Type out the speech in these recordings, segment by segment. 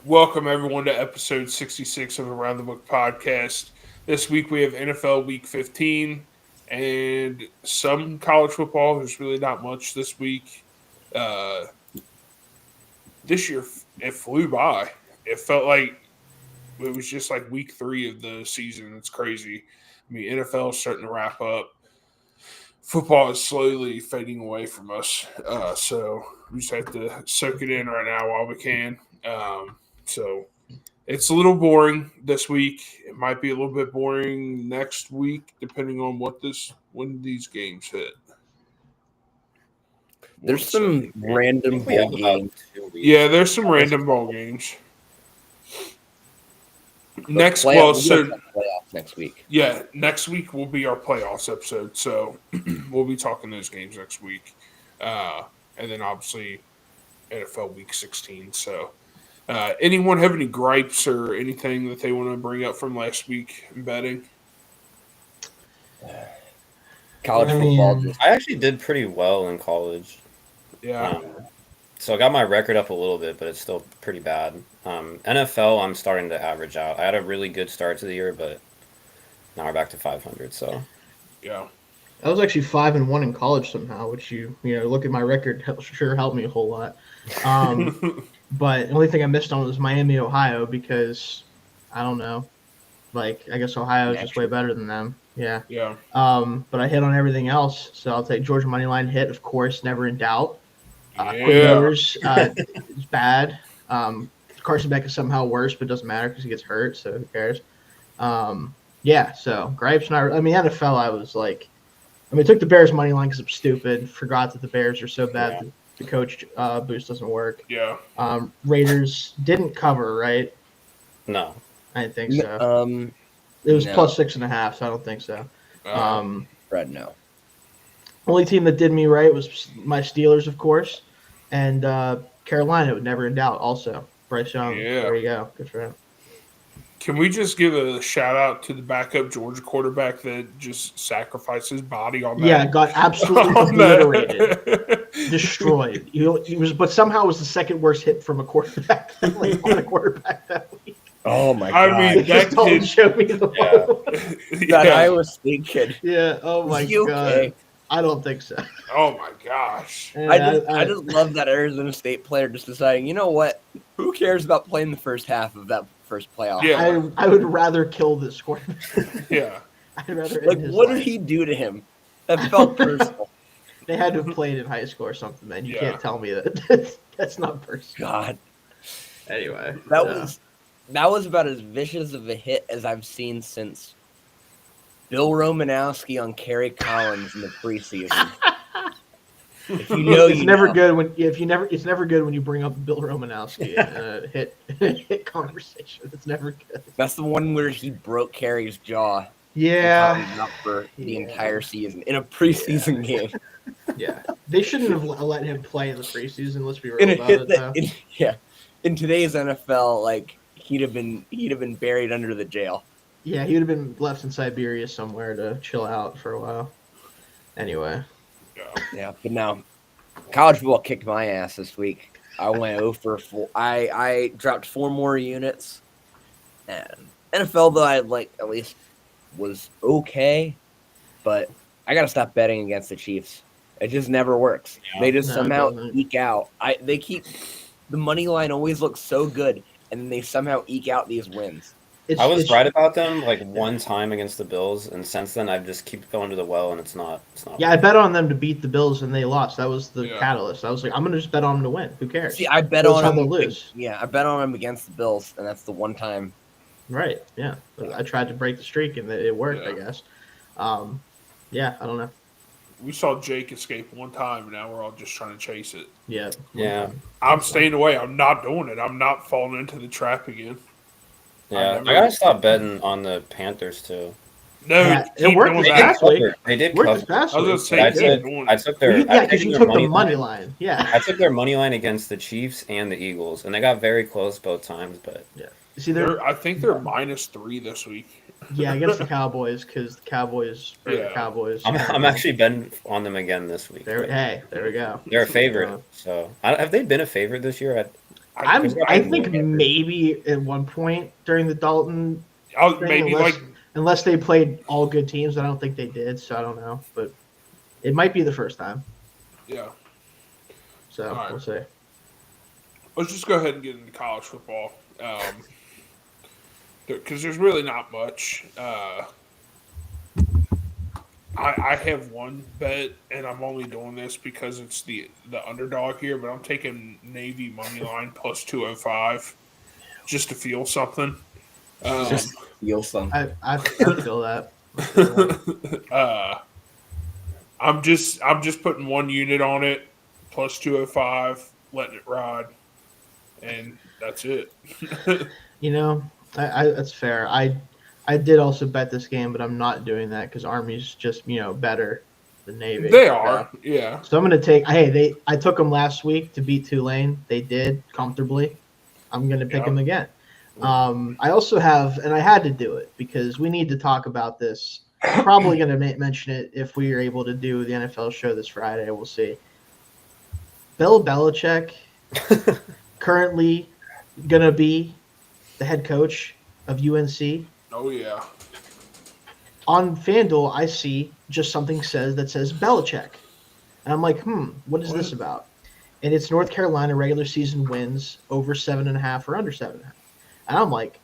Welcome everyone to episode 66 of Around the Book podcast. This week we have NFL Week 15 and some college football. There's really not much this week. Uh, this year it flew by. It felt like it was just like week 3 of the season. It's crazy. I mean, NFL is starting to wrap up. Football is slowly fading away from us. So we just have to soak it in right now while we can. So it's a little boring this week. It might be a little bit boring next week, depending on when these games hit. There's some random bowl games. Yeah, there's some random bowl games. Playoffs next week. Yeah, next week will be our playoffs episode, so we'll be talking those games next week, and then obviously NFL Week 16. So, anyone have any gripes or anything that they want to bring up from last week in betting? College football. I actually did pretty well in college. Yeah. So I got my record up a little bit, but it's still pretty bad. NFL, I'm starting to average out. I had a really good start to the year, but now we're back to 500. So, yeah, I was actually 5-1 in college somehow, which look at my record sure helped me a whole lot. But the only thing I missed on was Miami, Ohio, because I don't know, I guess Ohio is just way better than them. Yeah. Yeah. But I hit on everything else, so I'll take Georgia money line hit, of course, never in doubt. Quinn is bad. Carson Beck is somehow worse, but it doesn't matter because he gets hurt, so who cares? So gripes. NFL, I was like, I took the Bears money line because I'm stupid. Forgot that the Bears are so bad that the coach boost doesn't work. Yeah. Raiders didn't cover, right? No. I didn't think so. It was plus 6.5, so I don't think so. Fred, no. Only team that did me right was my Steelers, of course, and Carolina, would never in doubt. Also, Bryce Young. Yeah. There you go. Good for him. Can we just give a shout out to the backup Georgia quarterback that just sacrificed his body on that? Yeah, got absolutely obliterated, destroyed. He was, but somehow it was the second worst hit from a quarterback on a quarterback that week. Oh my god! I mean, that kid showed me the that Iowa State kid. Yeah. Oh my god. Okay? I don't think so. Oh my gosh! I just love that Arizona State player just deciding, you know what? Who cares about playing the first half of that first playoff? Yeah. I would rather kill this quarterback. Yeah. I'd rather. What did he do to him? That felt personal. They had to have played in high school or something, man. You can't tell me that that's not personal. God. Anyway, that was about as vicious of a hit as I've seen since Bill Romanowski on Kerry Collins in the preseason. If you know, it's never good when it's never good when you bring up Bill Romanowski in a hit conversation. It's never good. That's the one where he broke Kerry's jaw. Yeah, Up for the entire season in a preseason game. Yeah, they shouldn't have let him play in the preseason. Let's be real about it. In today's NFL, he'd have been buried under the jail. Yeah, he would have been left in Siberia somewhere to chill out for a while. Anyway. Yeah, but no. College football kicked my ass this week. I went 0 for 4. I dropped 4 more units. And NFL, though, I at least was okay. But I got to stop betting against the Chiefs. It just never works. Yeah. They just somehow eke out. The money line always looks so good, and then they somehow eke out these wins. I was right about them one time against the Bills, and since then I just keep going to the well, and it's not. Yeah, I bet on them to beat the Bills, and they lost. That was the catalyst. I was like, I'm gonna just bet on them to win. Who cares? See, I bet on them to lose. Yeah, I bet on them against the Bills, and that's the one time. Right. Yeah. I tried to break the streak, and it worked. I guess. I don't know. We saw Jake escape one time, and now we're all just trying to chase it. Yeah. Yeah. I'm staying away. I'm not doing it. I'm not falling into the trap again. Yeah, I gotta stop betting on the Panthers too. No, it worked this past week. They did cover. I was gonna say, I took their because you took the money line. Yeah, I took their money line against the Chiefs and the Eagles, and they got very close both times. But see, I think they're -3 this week. Yeah, against the Cowboys because the Cowboys. The Cowboys. I'm actually betting on them again this week. There we go. They're a favorite. So have they been a favorite this year? I think maybe at one point during the Dalton thing, maybe unless they played all good teams. I don't think they did, so I don't know. But it might be the first time. yeah. So All right. we'll see. Let's just go ahead and get into college football. Because there's really not much. I have one bet, and I'm only doing this because it's the underdog here, but I'm taking Navy money line plus 205 just to feel something. Just feel something. I feel that. I feel that. I'm just putting one unit on it plus 205, letting it ride, and that's it. You know, I that's fair. I did also bet this game, but I'm not doing that because Army's just better than Navy. They are, yeah. So I'm gonna take. Hey, I took them last week to beat Tulane. They did comfortably. I'm gonna pick them again. I also have, and I had to do it because we need to talk about this. I'm probably gonna mention it if we are able to do the NFL show this Friday. We'll see. Bill Belichick, currently gonna be the head coach of UNC. Oh yeah. On FanDuel, I see just something that says Belichick, and I'm like, what is this about? And it's North Carolina regular season wins over 7.5 or under 7.5, and I'm like,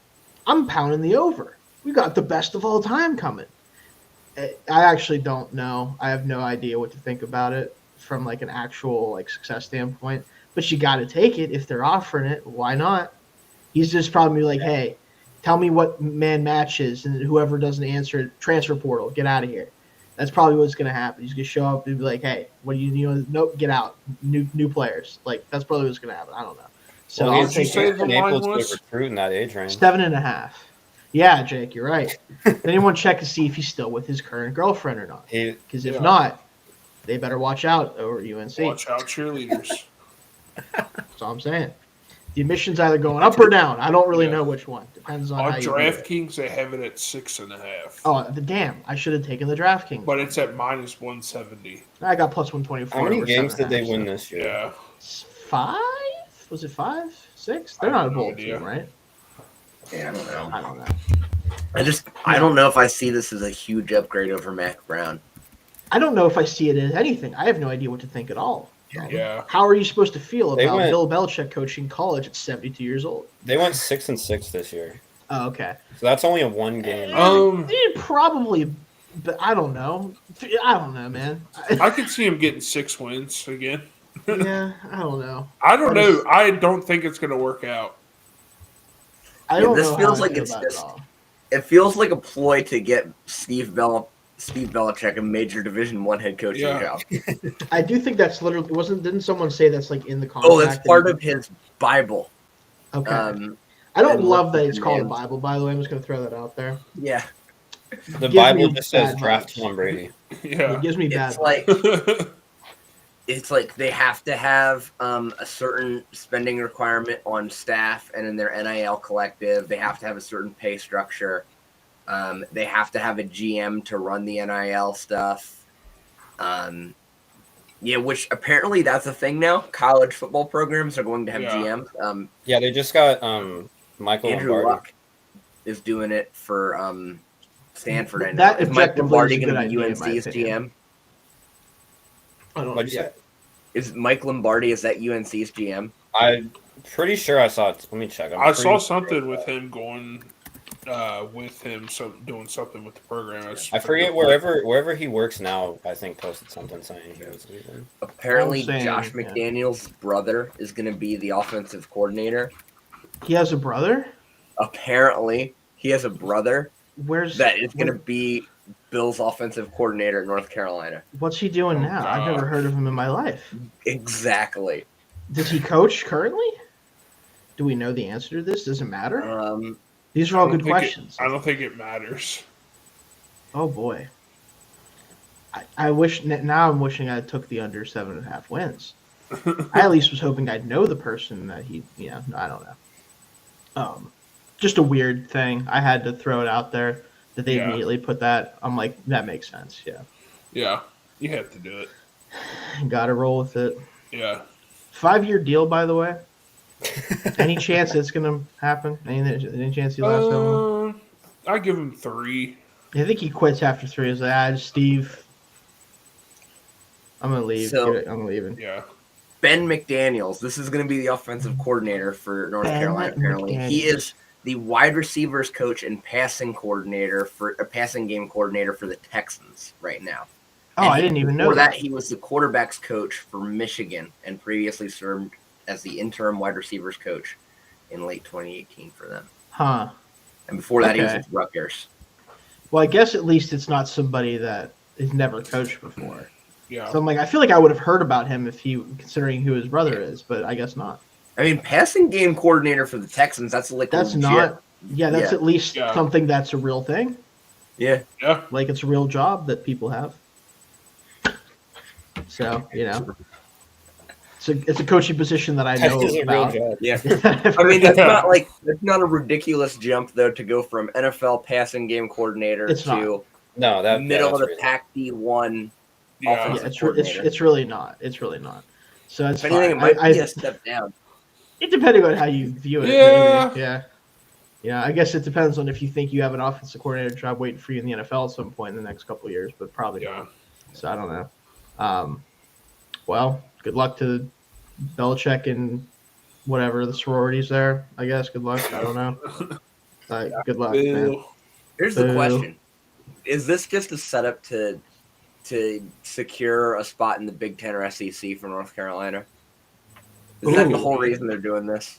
I'm pounding the over. We got the best of all time coming. I actually don't know. I have no idea what to think about it from like an actual success standpoint. But you got to take it if they're offering it. Why not? He's just probably like, hey, tell me what man match is, and whoever doesn't answer it, transfer portal, get out of here. That's probably what's going to happen. He's going to show up and be like, hey, what do you know? Nope, get out. New players. That's probably what's going to happen. I don't know. So Well, I'll did you take say it. the been able line was? to recruit in that age range. 7.5. Yeah, Jake, you're right. Did anyone check to see if he's still with his current girlfriend or not? Because if not, they better watch out over UNC. Watch out, cheerleaders. That's all I'm saying. The admission's either going up or down. I don't really know which one. Depends on On how you do it. DraftKings, they have it at 6.5. Oh, damn! I should have taken the DraftKings. But it's at minus 170. I got plus 124. How many over games did they 7.5, win this year? Yeah. 5? Was it 5? 6? They're not a bowl team, right? Yeah, I don't know. I don't know. I don't know if I see this as a huge upgrade over Mac Brown. I don't know if I see it as anything. I have no idea what to think at all. Yeah. How are you supposed to feel They about went- Bill Belichick coaching college at 72 years old? They went 6-6 this year, Oh, okay. so that's only a one game. Probably, but I don't know. I don't know, man. I could see him getting 6 wins again. Yeah, I don't know. I don't know. I don't think it's going to work out. I don't this know feels how I like feel it's about it just- all. It feels like a ploy to get Steve Belichick a major Division I head coaching job. I do think that's literally didn't someone say that's in the contract? Oh, that's part of his Bible. Okay. I I don't and love what that the it's called a demands- Bible. By the way, I'm just going to throw that out there. Yeah, The gives Bible me just says bad draft vibes. Tom Brady. Yeah. It gives me bad. it's like they have to have a certain spending requirement on staff and in their NIL collective. They have to have a certain pay structure. They have to have a GM to run the NIL stuff. Which apparently that's a thing now. College football programs are going to have GMs. Yeah, they just got Michael Andrew Lombardi. Luck is doing it for Stanford. I know. That Is Mike objectively Lombardi is a going to good be idea, in my UNC's opinion. GM? I don't What'd you say? Is Mike Lombardi, is that UNC's GM? I'm pretty sure I saw it. Let me check. I saw something with him going doing something with the program. I forget wherever he works now. I think posted something saying he was leaving. Apparently, I'm saying, Josh yeah. McDaniels' brother is going to be the offensive coordinator. He has a brother. Apparently, he has a brother Where's that is going to be Bill's offensive coordinator at North Carolina. What's he doing now? I've never heard of him in my life. Exactly. Does he coach currently? Do we know the answer to this? Does it matter? These are all good questions. I don't think it matters. Oh boy. I wish now. I'm wishing I took the under 7.5 wins. I at least was hoping I'd know the person that he. I don't know. Just a weird thing. I had to throw it out there that they immediately put that. I'm like, that makes sense. Yeah. Yeah, you have to do it. Got to roll with it. Yeah. 5-year deal, by the way. Any chance it's gonna happen? Any chance he lasts that long? I give him 3. I think he quits after 3. Is like, Steve, I'm gonna leave. So- I'm leaving. Yeah. Ben McDaniels. This is going to be the offensive coordinator for North Ben Carolina. Apparently, he McDaniels. is the wide receivers coach and passing game coordinator for the Texans right now. Oh, And I didn't even know before that. He was the quarterbacks coach for Michigan and previously served as the interim wide receivers coach in late 2018 for them. Huh. And before that, he was Okay. with Rutgers. Well, I guess at least it's not somebody that has never coached before. Yeah. So I'm like, I feel like I would have heard about him considering who his brother is, but I guess not. I mean, passing game coordinator for the Texans. That's like That's legit. not. Yeah, that's Yeah. at least Yeah. something that's a real thing. Yeah. Yeah. Like it's a real job that people have. So it's a coaching position that I know That is a real about. job. Yeah. I've I mean, heard- that's not a ridiculous jump though to go from NFL passing game coordinator It's to not. No, that middle that's of the reasonable. pack D1. Yeah. Offensive yeah, it's coordinator. it's really not. It's really not. So it's If anything, it fine. might be a step down. It depending on how you view it. Yeah. Maybe. Yeah. I guess it depends on if you think you have an offensive coordinator job waiting for you in the NFL at some point in the next couple of years, but probably Yeah. not. So I don't know. Well, good luck to Belichick and whatever the sororities there. I guess good luck. I don't know. Good luck, man. Bill. Here's the Boo. question: is this just a setup to secure a spot in the Big Ten or SEC for North Carolina? Is that the Ooh. whole reason they're doing this?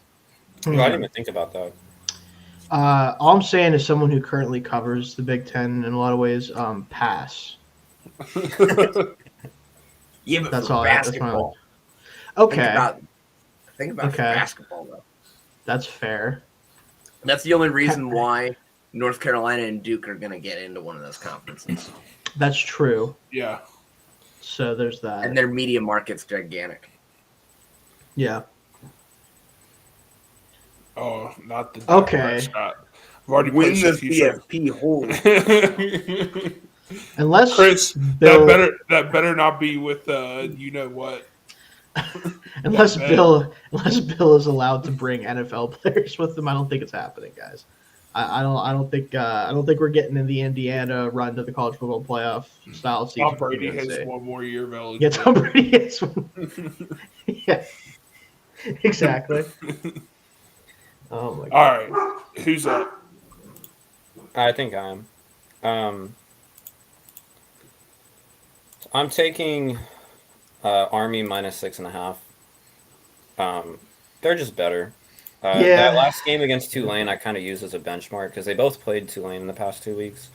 Ooh, I didn't even think about that. All I'm saying is someone who currently covers the Big Ten in a lot of ways, pass. Yeah, but That's for all. That's my. basketball. Okay, Think about for Okay. basketball though. that's fair. That's the only reason why North Carolina and Duke are going to get into one of those conferences, That's true. Yeah. So there's that. and their media market's gigantic. Yeah. Oh, not the Okay. Prescott. I've already Win placed the a future. CFP hole. Unless Chris, Bill, that better not be with you know what. unless man. Bill is allowed to bring NFL players with him, I don't think it's happening, guys. I don't think we're getting in the Indiana run to the college football playoff style season. Tom Brady for has UNC. one more year of Yeah, eligibility. Tom Brady has one. Yeah, exactly. Oh my god. All right, who's up? I think I am. I'm taking Army minus 6.5. They're just better. Yeah. That last game against Tulane, I kind of used as a benchmark because they both played Tulane in the past 2 weeks.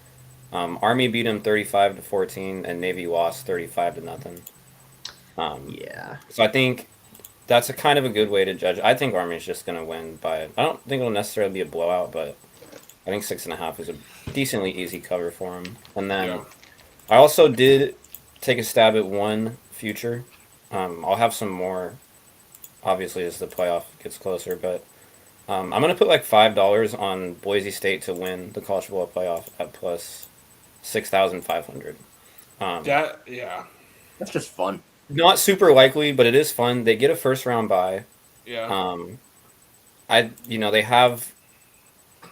Army beat them 35-14, and Navy lost 35-0. Yeah. So I think that's a kind of a good way to judge. I think Army is just going to win by. I don't think it'll necessarily be a blowout, but I think 6.5 is a decently easy cover for them. And then Yeah. I also did take a stab at one future. I'll have some more, obviously, as the playoff gets closer. But I'm going to put like $5 on Boise State to win the college football playoff at plus 6,500. Yeah, That's just fun. Not super likely, but it is fun. They get a first round bye. yeah. They have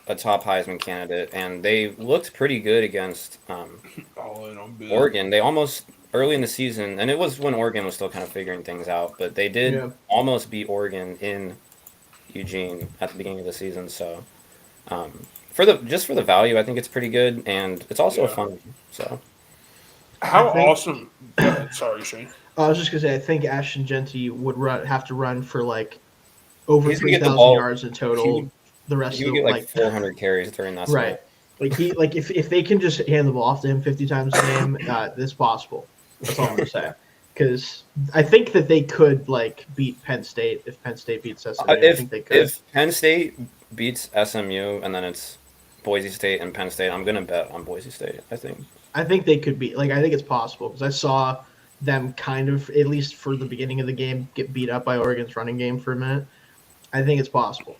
a top Heisman candidate, and they looked pretty good against All in on Bill. Oregon. They almost early in the season, and it was when Oregon was still kind of figuring things out, but they did Yeah. almost beat Oregon in Eugene at the beginning of the season. So, for the value, I think it's pretty good, and it's also a Yeah. fun. So, How I think- awesome! Go ahead. Sorry, Shane. I was just gonna say, I think Ashton Genty would have to run for like over He's gonna get the 3,000 ball. yards in total. The rest you of get the like 400 carries during that. right. Like if they can just hand the ball off to him 50 times a game, it's possible. That's all I'm gonna say. Because I think that they could like beat Penn State if Penn State beats SMU. I think they could. If Penn State beats SMU and then it's Boise State and Penn State, I'm gonna bet on Boise State. I think. I think they could beat. Like I think it's possible because I saw them kind of at least for the beginning of the game get beat up by Oregon's running game for a minute. I think it's possible.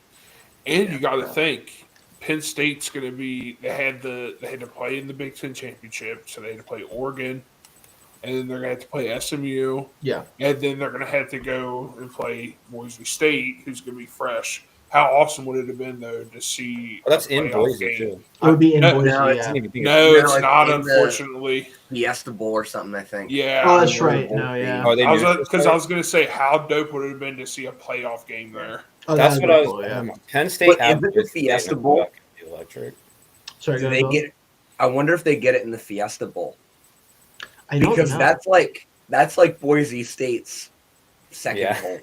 And you got to think, Penn State's going to be. They had to play in the Big Ten championship, so they had to play Oregon. and then they're going to have to play SMU, Yeah. and then they're going to have to go and play Boise State, who's going to be fresh. How awesome would it have been, though, to see Well, that's a in playoff Boise game? too. It would be in No, Boise. no, it's yeah. No, No, it's it's not, in the- unfortunately. Fiesta Bowl or something, I think. Yeah. Oh, that's right. No, yeah. Oh, they I was moved because this I was going to say how dope would it have been to see a playoff game there. Oh, That's that'd what be I was. cool, yeah. Penn State But had isn't the Boise State, Fiesta and Bowl- that could be electric. Sorry, Do go they ahead, Bill. get? I wonder if they get it in the Fiesta Bowl I don't because know. that's like Boise State's second Yeah. bowl.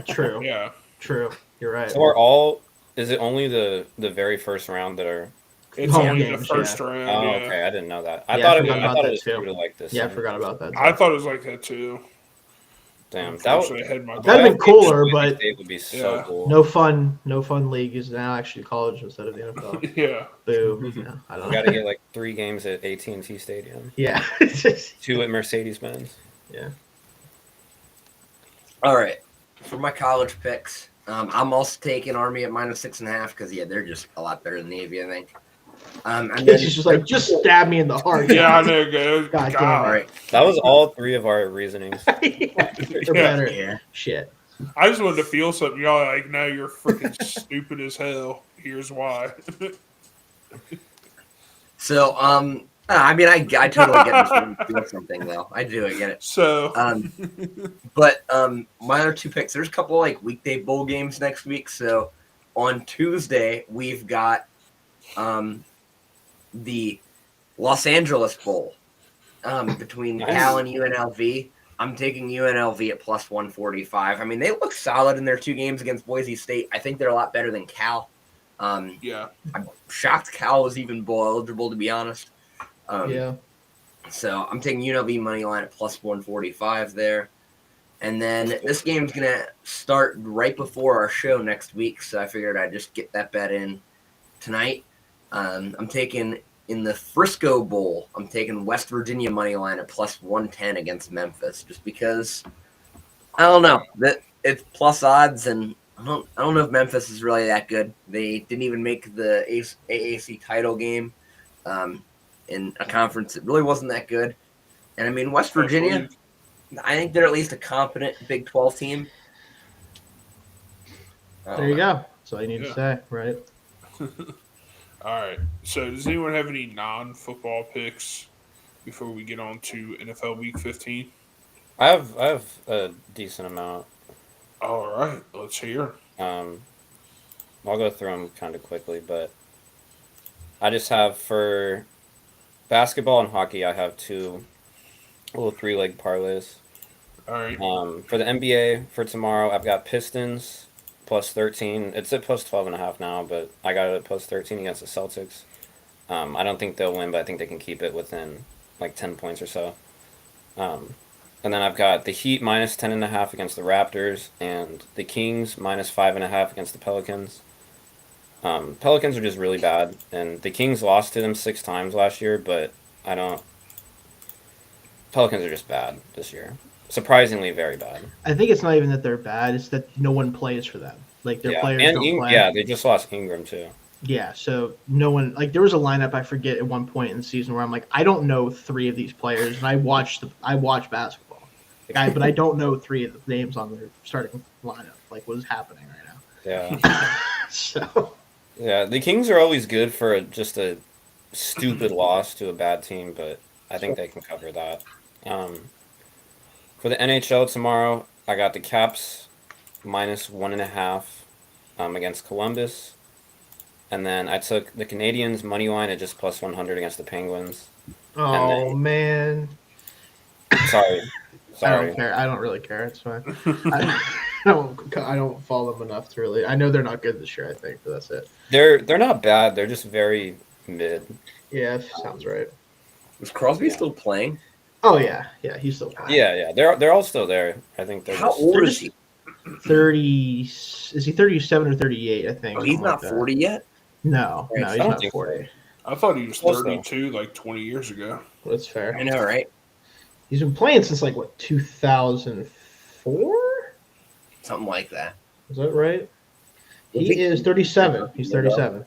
True. Yeah. True. You're right. So are all? Is it only the very first round that are? It's Home only games, the first Oh, round. Yeah. okay. I didn't know that. I Yeah, thought I it was. forgot I about thought that it was too. sort of like this. Yeah, I forgot about that. I thought it was like that too. Damn, that would, Unfortunately, I had my That'd been cooler, Boise but State would be so Yeah. cool. no fun league is now actually college instead of the NFL. Yeah. Boo. Yeah, I don't You know. got to get like 3 games at AT&T Stadium, Yeah. 2 at Mercedes-Benz. All right, for my college picks, I'm also taking Army at -6.5 because they're just a lot better than Navy, I think. And then He's just like, just stab me in the heart. Yeah, I know. Go. God damn all God. right, That was all 3 of our reasonings. They're Yeah. better. yeah. Shit. I just wanted to feel something. Y'all are like, no, you're freaking stupid as hell. Here's why. So, I mean, I totally get this doing something though. I do, I get it. So, But my other 2 picks. There's a couple like weekday bowl games next week. So on Tuesday we've got the Los Angeles Bowl between Nice. Cal and UNLV. I'm taking UNLV at +145. I mean, they look solid in their 2 games against Boise State. I think they're a lot better than Cal. yeah. I'm shocked Cal was even bowl eligible, to be honest. Yeah. So I'm taking UNLV money line at +145 there. And then this game's going to start right before our show next week, so I figured I'd just get that bet in tonight. I'm taking, in the Frisco Bowl, I'm taking West Virginia money line at +110 against Memphis, just because, I don't know, that it's plus odds, and I don't know if Memphis is really that good. They didn't even make the AAC title game in a conference that really wasn't that good. And I mean, West Virginia, I think they're at least a competent Big 12 team. There you go. That's all you need Yeah. to say, right? All right. So, does anyone have any non-football picks before we get on to NFL Week 15? I have a decent amount. All right. Let's hear. I'll go through them kind of quickly, but I just have for basketball and hockey, I have 2 little 3-leg parlays. All right. For the NBA for tomorrow, I've got Pistons +13. It's at +12.5 now, but I got it at +13 against the Celtics. I don't think they'll win, but I think they can keep it within like 10 points or so. And then I've got the Heat -10.5 against the Raptors, and the Kings -5.5 against the Pelicans. Pelicans are just really bad, and the Kings lost to them 6 times last year, but Pelicans are just bad this year. Surprisingly, very bad. I think it's not even that they're bad; it's that no one plays for them. Like their players and don't play. yeah, they just lost Ingram too. Yeah, so no one like there was a lineup I forget at one point in the season where I'm like, I don't know 3 of these players, and I watch basketball, but I don't know 3 of the names on their starting lineup. Like, what is happening right now? Yeah, So yeah. The Kings are always good for just a stupid loss to a bad team, but I think they can cover that. For the NHL tomorrow, I got the Caps -1.5 against Columbus. And then I took the Canadians money line at just +100 against the Penguins. oh man, Sorry. I don't care. I don't really care. It's fine. I don't follow them enough to really. I know they're not good this year. I think, but that's it. They're not bad. They're just very mid. Yeah, sounds right. Is Crosby still playing? Oh yeah, he's still playing. Yeah. They're all still there. I think they're How just, old they're is just- he? 30. Is he 37 or 38? I think. Oh, he's something not like that. 40 yet? No, Right, he's I don't not think 40. I thought he was Also- 32 like 20 years ago. That's fair. I know, right? He's been playing since like what 2004? Something like that. Is that right? I He think- is 37. He's 37.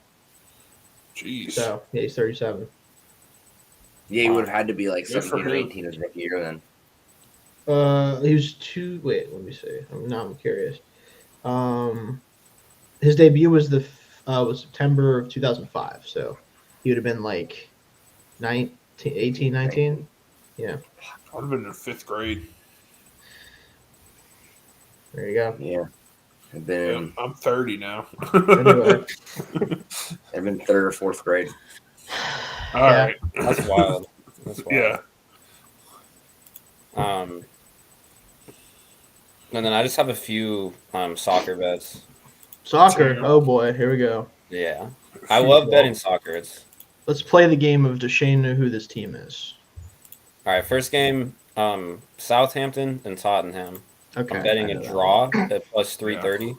Jeez. So yeah, he's 37. Yeah, he would have had to be like Good for 17 or him. 18 his rookie year then. He was two. Wait, let me see. I'm curious. His debut was was September of 2005. So he would have been like 19, 18, 19. Yeah, I'd have been in 5th grade. there you go. Yeah. I've Yeah, been I'm 30 now. Anyway, I've been third or fourth grade. All Yeah. right. That's wild. That's wild. Yeah. And then I just have a few soccer bets. soccer. Same. Oh boy, here we go. Yeah, I love betting soccer. It's Let's play the game of does Shane know who this team is? all right. First game, Southampton and Tottenham. Okay. I'm betting I a know that draw at plus 330.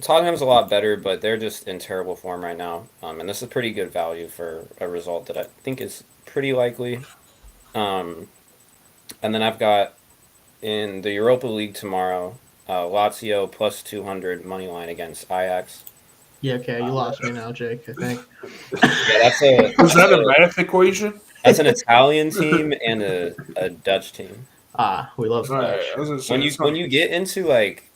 Tottenham's a lot better, but they're just in terrible form right now. And this is pretty good value for a result that I think is pretty likely. And then I've got in the Europa League tomorrow, Lazio plus 200 money line against Ajax. Yeah, okay, you lost me now, Jake, I think. Yeah, Was that a math equation? that's an Italian team and a Dutch team. We love All right, Dutch. I was gonna say, When you it's not- when you get into like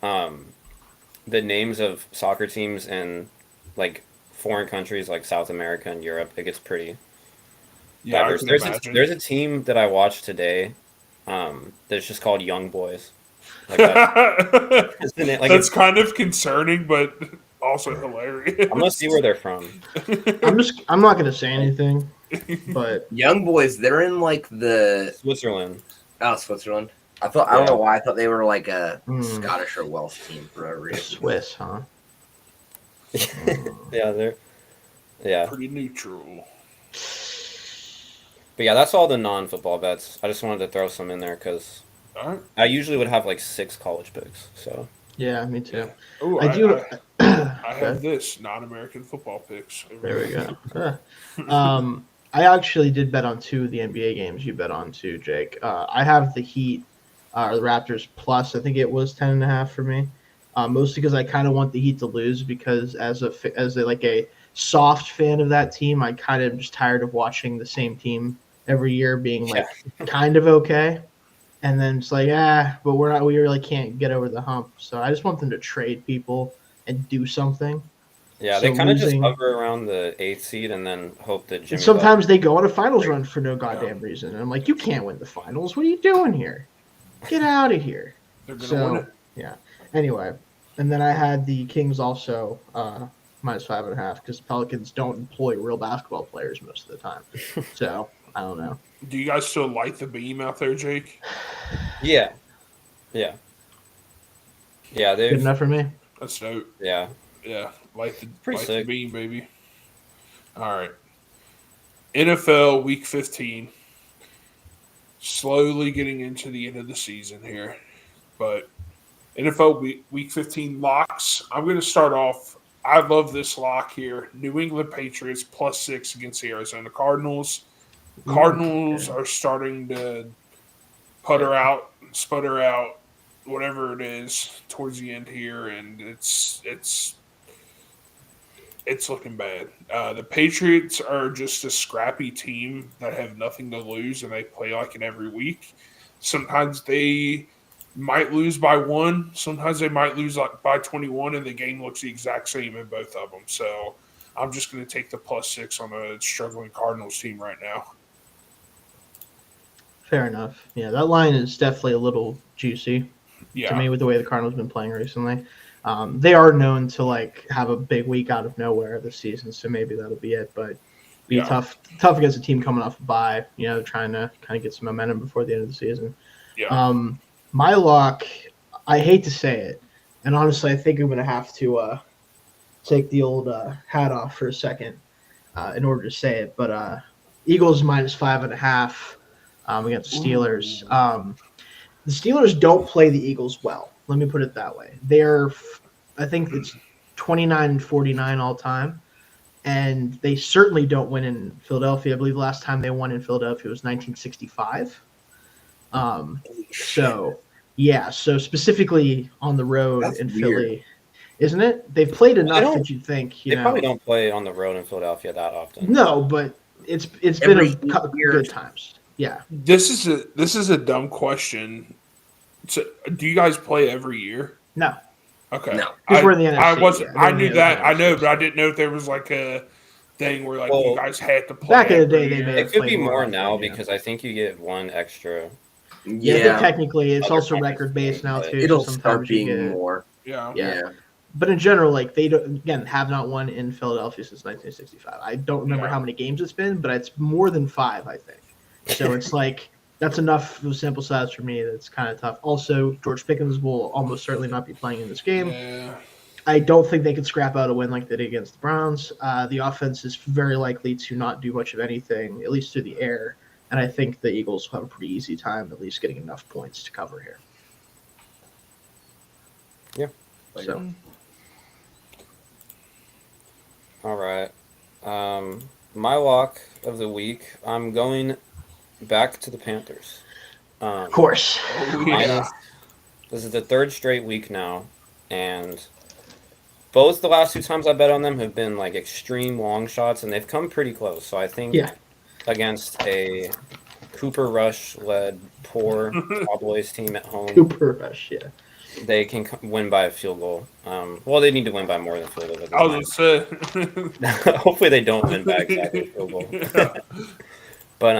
the names of soccer teams in like foreign countries like South America and Europe, it gets pretty yeah, I diverse. can There's imagine. there's a team that I watched today that's just called Young Boys. Like that, isn't it? Like That's it's, kind of concerning, but also hilarious. I'm gonna see where they're from. I'm not gonna say anything, but Young boys, they're in like the Switzerland. Switzerland. I don't know Yeah. why I thought they were like a Hmm. Scottish or Welsh team for a reason. Swiss, huh? Yeah, yeah. Pretty neutral. But yeah, that's all the non-football bets. I just wanted to throw some in there because All right. I usually would have like 6 college picks. So Yeah, me too. Oh, I do. I have this non-American football picks. There we go. I actually did bet on 2 of the NBA games you bet on too, Jake. I have the Heat or the Raptors plus. I think it was 10.5 for me. Mostly because I kind of want the Heat to lose because as a soft fan of that team, I kind of am just tired of watching the same team every year being like kind of okay. And then it's like, but we really can't get over the hump. So I just want them to trade people and do something. yeah, So they kind of just losing- hover around the 8th seed and then hope that Jimmy. And sometimes they go on a finals run for no goddamn reason. And I'm like, you can't win the finals. What are you doing here? Get out of here. They're gonna So, win it. yeah. Anyway, and then I had the Kings also minus 5.5 because Pelicans don't employ real basketball players most of the time. So I don't know. Do you guys still light the beam out there, Jake? Yeah. Good They've. enough for me. That's dope. Yeah. Yeah, light the Pretty sick. beam, baby. All right. NFL Week 15. Slowly getting into the end of the season here, but NFL Week 15 locks. I'm going to start off. I love this lock here. New England Patriots +6 against the Arizona Cardinals. Cardinals are starting to sputter out, whatever it is, towards the end here, and it's looking bad. The Patriots are just a scrappy team that have nothing to lose, and they play like it every week. Sometimes they might lose by 1. Sometimes they might lose like by 21, and the game looks the exact same in both of them. So I'm just going to take the +6 on a struggling Cardinals team right now. Fair enough. Yeah, that line is definitely a little juicy Yeah. to me with the way the Cardinals have been playing recently. They are known to like have a big week out of nowhere this season, so maybe that'll be it. But be Yeah. tough against a team coming off a bye. Trying to kind of get some momentum before the end of the season. Yeah. My lock, I hate to say it, and honestly, I think I'm gonna have to take the old hat off for a second in order to say it. But Eagles minus 5.5 against the Steelers. The Steelers don't play the Eagles well. Let me put it that way. I think it's 29-49 all time, and they certainly don't win in Philadelphia. I believe the last time they won in Philadelphia was 1965. So specifically on the road That's in weird. Philly, isn't it? They've played enough don't- that you'd think They probably don't play on the road in Philadelphia that often. No, but it's been Every year. good times. Yeah. This is a dumb question. So, do you guys play every year? No. Okay. No. Because we're in the I NFC, wasn't. yeah. I They're in knew the that. I NFC. know, but I didn't know if there was like a thing where like you Well, guys had to play. back in the every day, they year. may It have could played be more more often, now yeah. because I think you get one extra. Yeah, I think Yeah, technically it's Other also conference record based now games, too. it'll so start sometimes you being get, more. Yeah. Yeah. But in general, like they don't, again have not won in Philadelphia since 1965. I don't remember Yeah. how many games it's been, but it's more than 5, I think. So it's like that's enough of a sample size for me. That's kind of tough. Also, George Pickens will almost certainly not be playing in this game. Yeah. I don't think they can scrap out a win like they did against the Browns. The offense is very likely to not do much of anything, at least through the air. And I think the Eagles will have a pretty easy time at least getting enough points to cover here. Yeah. So All right. My lock of the week. I'm going back to the Panthers. of course. Oh, yeah. Minus- This is the third straight week now, and both the last 2 times I bet on them have been like extreme long shots, and they've come pretty close. So I think Yeah. against a Cooper Rush led poor Cowboys team at home, Cooper Rush, yeah. they can win by a field goal. Well, they need to win by more than field goal. I was gonna say. Hopefully they don't win by exactly field goal. Yeah. But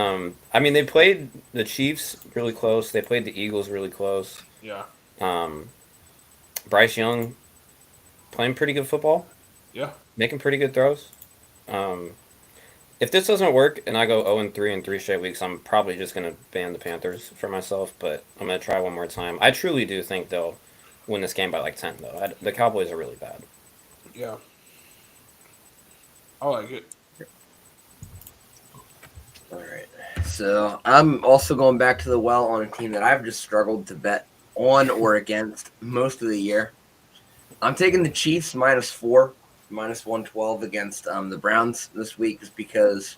I mean, they played the Chiefs really close. They played the Eagles really close. Yeah. Bryce Young playing pretty good football. Yeah. Making pretty good throws. If this doesn't work and I go 0-3 in 3 straight weeks, I'm probably just going to ban the Panthers for myself, but I'm going to try one more time. I truly do think they'll win this game by like 10, though. The Cowboys are really bad. Yeah. I like it. All right. So I'm also going back to the well on a team that I've just struggled to bet on or against most of the year. I'm taking the Chiefs -4, -112 against the Browns this week, just because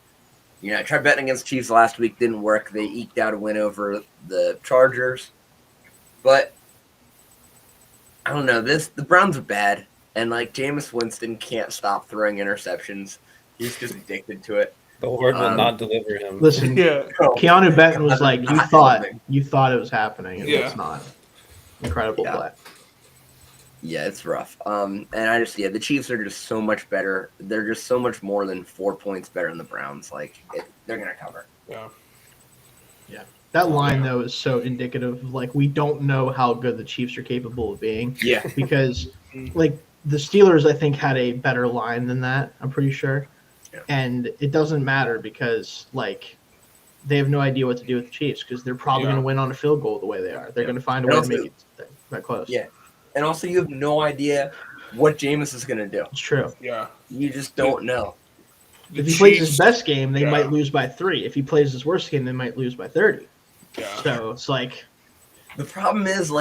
I tried betting against Chiefs last week, didn't work. They eked out a win over the Chargers, but I don't know. The Browns are bad, and like Jameis Winston can't stop throwing interceptions. He's just addicted to it. The Lord will Um, not deliver him. Listen, Yeah. Keanu Benton was like, Not you helping. thought it was happening, and Yeah. it's not. Incredible Yeah. play. Yeah, it's rough. And the Chiefs are just so much better. They're just so much more than 4 points better than the Browns. They're gonna cover. Yeah. That line though is so indicative of like we don't know how good the Chiefs are capable of being Yeah, because like the Steelers I think had a better line than that, I'm pretty sure. Yeah. And it doesn't matter because like they have no idea what to do with the Chiefs because they're probably Yeah. going to win on a field goal the way they are. They're Yeah. going to find a And way also- to make it that close. Yeah. and also you have no idea what Jameis is gonna do. It's true. Yeah. You just don't know. The If he plays his Chiefs- best game, they yeah. might lose by 3. If he plays his worst game, they might lose by 30. Yeah. So it's like The problem is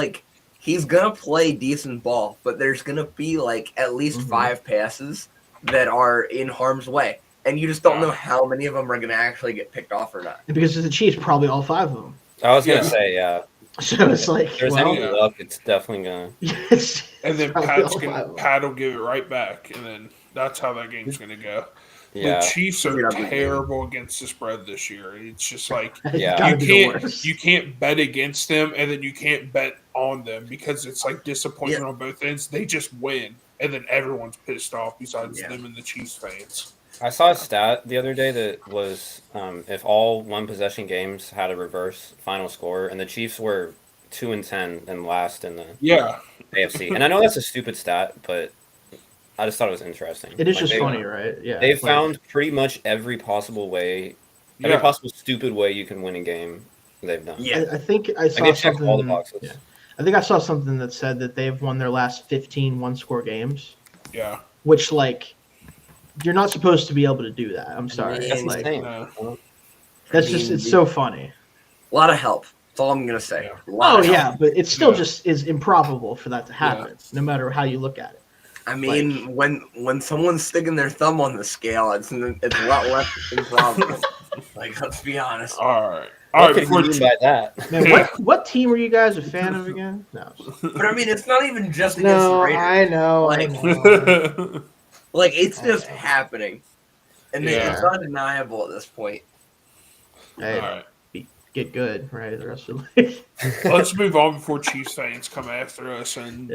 he's gonna play decent ball, but there's gonna be at least Mhm. 5 passes that are in harm's way, and you just don't Yeah. know how many of them are gonna actually get picked off or not. and because it's the Chiefs, probably all 5 of them. I was going to Yeah. say, yeah. So it's like If there's well, any yeah. luck, it's definitely going to. it's And then probably Pat's all 5 gonna of them. Pat will give it right back, and then that's how that game's gonna go. Yeah. The Chiefs Figured are out the game. terrible against the spread this year. It's just like It's Yeah. gotta you be the can't worst. you can't bet against them, and then you can't bet on them because it's like disappointment on both ends. They just win, and then everyone's pissed off besides Yeah. them and the Chiefs fans. I saw a stat the other day that was if all one possession games had a reverse final score, and the Chiefs were 2-10 and last in the Yeah, AFC. And I know that's a stupid stat, but I just thought it was interesting. It is Like, just they- funny, right? Yeah. They've like- found pretty much every possible way, every yeah. possible stupid way you can win a game. They've done. Yeah, I think I Like saw they checked something. all the boxes. Yeah. I think I saw something that said that they've won their last 15 one-score games, Yeah, which you're not supposed to be able to do that. I'm sorry. mean, That's Like, insane. no. that's just it's so funny. a lot of help. That's all I'm gonna say. Yeah. A lot Oh of help. yeah, but it still Yeah. just is improbable for that to happen, no matter how you look at it. I mean, when someone's sticking their thumb on the scale, it's a lot less improbable. Let's be honest. All right. All What right, could before you mean by that? Man, what team were you guys a fan of again? No. But I mean, it's not even just against the No, Raiders. I know, I Like- know. Like, it's I just know. happening. And Yeah. it's undeniable at this point. Hey, all right. get good, right? The rest of the league. Let's move on before Chiefs fans come after us. And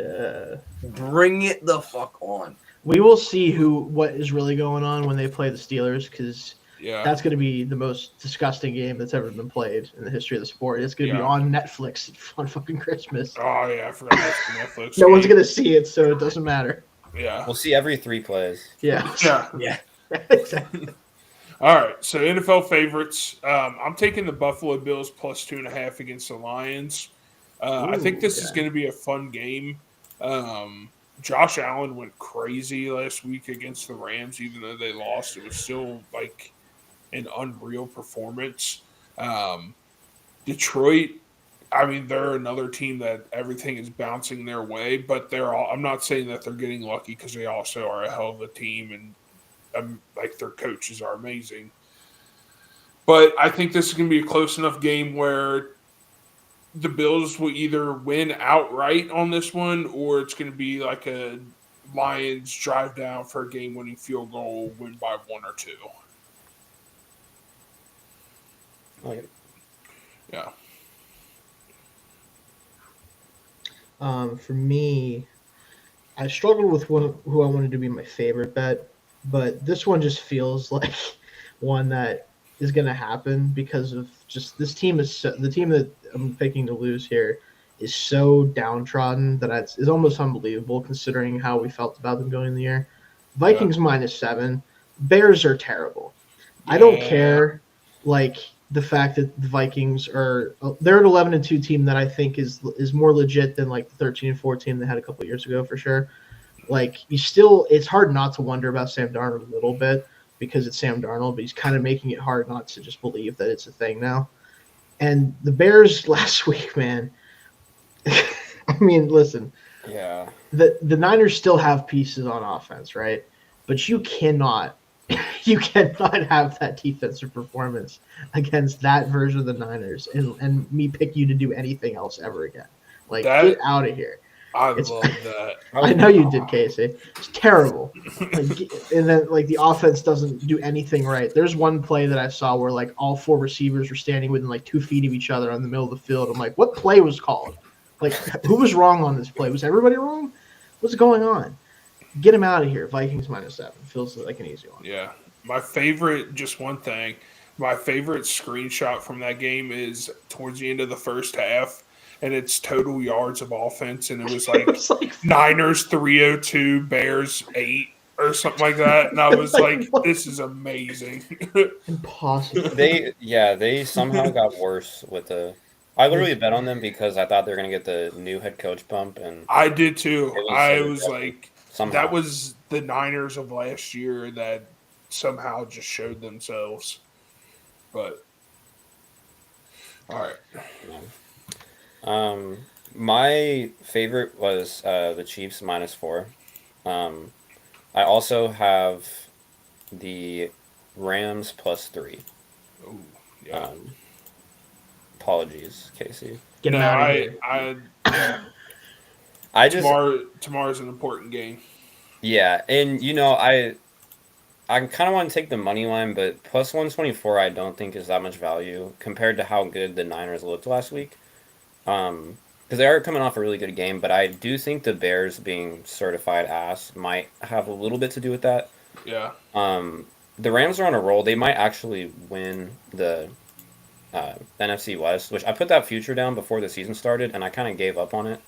Bring it the fuck on. We will see what is really going on when they play the Steelers, because yeah, that's going to be the most disgusting game that's ever been played in the history of the sport. It's going to be Yeah. on Netflix on fucking Christmas. oh yeah, I forgot that's the Netflix. No one's game. going to see it, so it doesn't matter. Yeah, We'll see every 3 plays. Yeah. yeah. Yeah. Exactly. All right, so NFL favorites. I'm taking the Buffalo Bills plus 2.5 against the Lions. I think this is okay. going to be a fun game. Josh Allen went crazy last week against the Rams, even though they lost. It was still like an unreal performance. Detroit, I mean, they're another team that everything is bouncing their way, but I'm not saying that they're getting lucky because they also are a hell of a team and like their coaches are amazing. But I think this is going to be a close enough game where the Bills will either win outright on this one, or it's going to be like a Lions drive down for a game-winning field goal, win by 1 or 2. Okay. Yeah. For me, I struggled with who I wanted to be my favorite bet, but this one just feels like one that is going to happen because of just this team the team that I'm picking to lose here is so downtrodden that it's almost unbelievable considering how we felt about them going in the year. Vikings -7. Bears are terrible. I don't Yeah. care, like the fact that the Vikings they're an 11-2 team that I think is more legit than like the 13-4 they had a couple years ago for sure. Like it's hard not to wonder about Sam Darnold a little bit because it's Sam Darnold, but he's kind of making it hard not to just believe that it's a thing now. And the Bears last week, man. I mean, listen, Yeah. the Niners still have pieces on offense, right? But you cannot have that defensive performance against that version of the Niners and me pick you to do anything else ever again. Like, get out of here. I It's- love that. I know you did, Casey. It's terrible. And then the offense doesn't do anything right. There's one play that I saw where like all 4 receivers were standing within like 2 feet of each other in the middle of the field. I'm like, what play was called? Like, who was wrong on this play? Was everybody wrong? What's going on? Get him out of here. Vikings -7 feels like an easy one. Yeah. My favorite, just one thing, my favorite screenshot from that game is towards the end of the first half, and it's total yards of offense, and it was like It's like Niners 302, Bears 8 or something like that. And I was like, this is amazing. impossible. They somehow got worse with the. I literally bet on them because I thought they were gonna get the new head coach bump, and I did too. It was I so was good. like, somehow that was the Niners of last year that somehow just showed themselves. But, all right. My favorite was the Chiefs -4. I also have the Rams +3. Ooh, yeah. Apologies, Casey. Get him out of here. I just Tomorrow's an important game. yeah, and I kind of want to take the money line, but +124 I don't think is that much value compared to how good the Niners looked last week. Because they are coming off a really good game, but I do think the Bears being certified ass might have a little bit to do with that. Yeah. The Rams are on a roll. They might actually win the NFC West, which I put that future down before the season started, and I kind of gave up on it.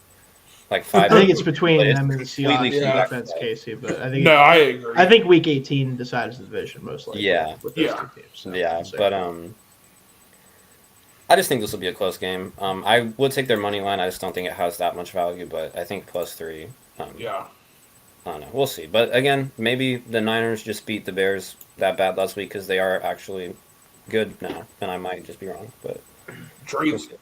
Like I 5. think it's between But it's them and the completely Seahawks yeah. defense, Casey. But I think No, I agree. I think Week 18 decides the division most likely. Yeah. with those Yeah. two teams, so Yeah, we'll see. but I just think this will be a close game. I would take their money line. I just don't think it has that much value, but I think +3. Yeah. I don't know. We'll see. But again, maybe the Niners just beat the Bears that bad last week because they are actually good now, and I might just be wrong. But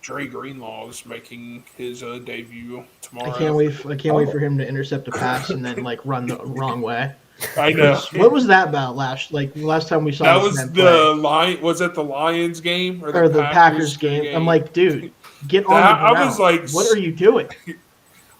Dre Greenlaw is making his debut tomorrow. I can't wait. I can't wait for him to intercept a pass and then like run the wrong way. I know. What was that about last time we saw That this was man the Lion. Was it the Lions game or the Packers game? I'm like, dude, get on That- the I ground. was like, what are you doing?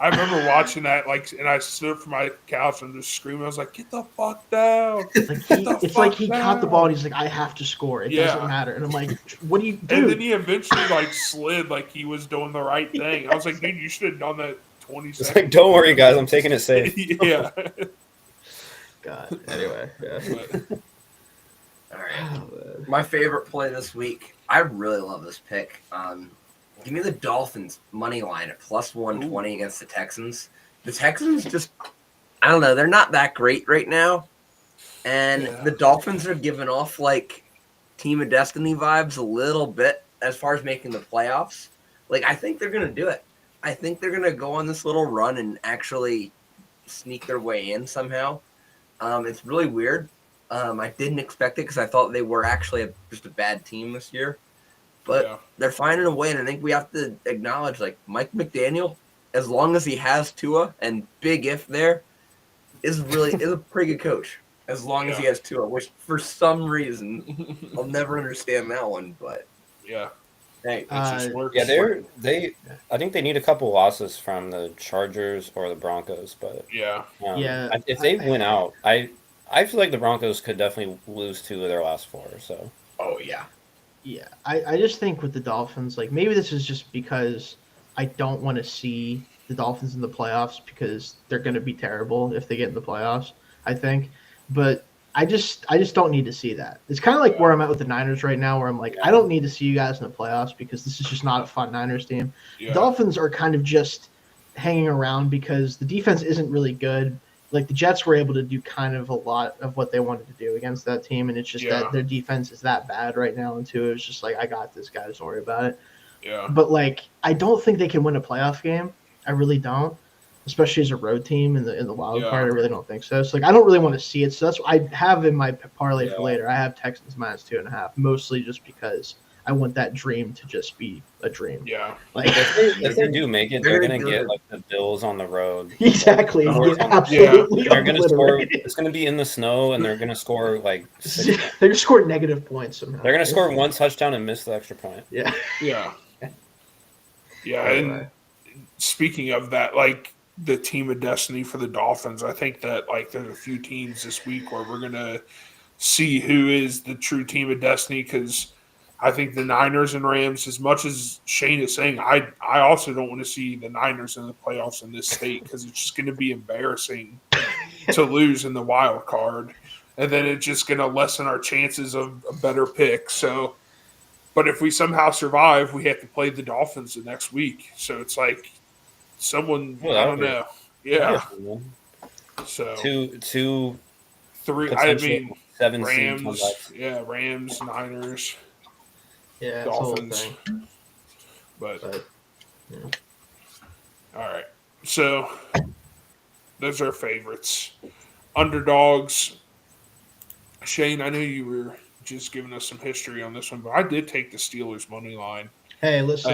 I remember watching that, like, and I stood up from my couch and just screaming. I was like, "Get the fuck down!" Like it's like he caught the ball and he's like, I have to score. It Yeah. doesn't matter. And I'm like, what do you do? And then he eventually like slid, like he was doing the right thing. I was like, "Dude, you should have done that 20 It's like, seconds." don't worry, guys, I'm taking it safe. Yeah. God. Anyway, yeah. But, All right. My favorite play this week. I really love this pick. Give me the Dolphins money line at plus 120 against the Texans. The Texans just, I don't know, they're not that great right now. And Yeah. the Dolphins are giving off like Team of Destiny vibes a little bit as far as making the playoffs. Like, I think they're going to do it. I think they're going to go on this little run and actually sneak their way in somehow. It's really weird. I didn't expect it because I thought they were actually just a bad team this year. But yeah. they're finding a way, and I think we have to acknowledge, like, Mike McDaniel, as long as he has Tua, and big if there, is a pretty good coach. As long as he has Tua, which for some reason I'll never understand that one. But Yeah. hey, It just works. Yeah, I think they need a couple losses from the Chargers or the Broncos, but Yeah. Yeah, if they win out, I feel like the Broncos could definitely lose 2 of their last 4. So oh yeah, Yeah, I just think with the Dolphins, like maybe this is just because I don't want to see the Dolphins in the playoffs because they're going to be terrible if they get in the playoffs, I think. But I just don't need to see that. It's kind of like where I'm at with the Niners right now, where I'm like, I don't need to see you guys in the playoffs because this is just not a fun Niners team. Yeah. The Dolphins are kind of just hanging around because the defense isn't really good. Like the Jets were able to do kind of a lot of what they wanted to do against that team, and it's just Yeah. that their defense is that bad right now. And two, it's just like I got this, guys. Don't worry about it. Yeah. But like, I don't think they can win a playoff game. I really don't, especially as a road team in the wild Yeah. card. I really don't think so. So like, I don't really want to see it. So that's what I have in my parlay for Yeah. later. I have Texans minus 2.5, mostly just because I want that dream to just be a dream. Yeah. Like if they do make it, they're Very gonna good. get like the Bills on the road. exactly, Or- get absolutely They're gonna score. obliterated. It's gonna be in the snow, and they're gonna score like 6. They're just scoring negative points somehow. They're gonna score 1 touchdown and miss the extra point. Yeah. Yeah. Yeah. Anyway. And speaking of that, like the team of destiny for the Dolphins, I think that like there's a few teams this week where we're gonna see who is the true team of destiny, because I think the Niners and Rams, as much as Shane is saying, I also don't want to see the Niners in the playoffs in this state, because it's just going to be embarrassing to lose in the wild card, and then it's just going to lessen our chances of a better pick. So, but if we somehow survive, we have to play the Dolphins the next week. So it's like someone, Well, I that don't would be- know. Yeah. So Two three. I potential mean, 7 seeds. Rams. Yeah, Rams, Niners, Yeah, it's a whole Dolphins. thing. But But all right. So those are our favorites. Underdogs. Shane, I know you were just giving us some history on this one, but I did take the Steelers money line. hey, listen,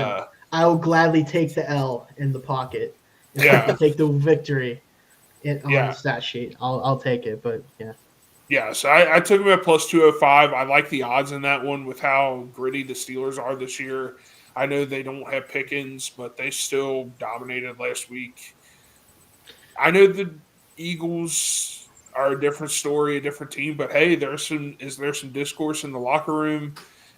I will gladly take the L in the pocket. Yeah. Take the victory on Yeah. the stat sheet. I'll take it, but yeah. Yeah, so I took them at plus 205. I like the odds in that one with how gritty the Steelers are this year. I know they don't have Pickens, but they still dominated last week. I know the Eagles are a different story, a different team, but hey, is there some discourse in the locker room?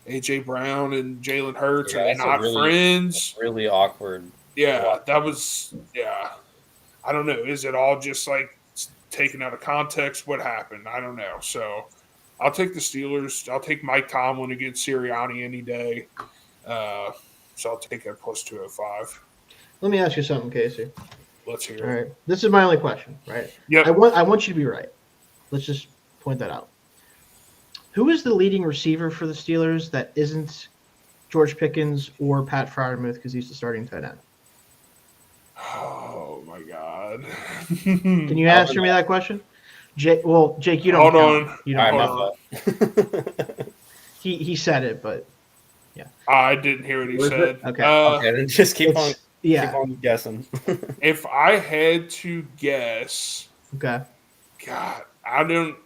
AJ Brown and Jalen Hurts, Yeah, are they that's a not really- friends? Really awkward. Yeah, that was I don't know. Is it all just like taken out of context? What happened? I don't know. So I'll take the Steelers. I'll take Mike Tomlin against Sirianni any day. So I'll take that plus 205. Let me ask you something, Casey. Let's hear All it. right, this is my only question. Right, Yep. I want you to be right. Let's just point that out. Who is the leading receiver for the Steelers that isn't George Pickens or Pat Fryermuth because he's the starting tight end? Oh my God. Can you answer me that question? Jake, you don't Hold count. on. You All don't right, count. my fault. He said it, but I didn't hear what he Where is said. it? Okay. Okay, then just keep It's- on yeah. keep on guessing. If I had to guess, Okay. God, I don't.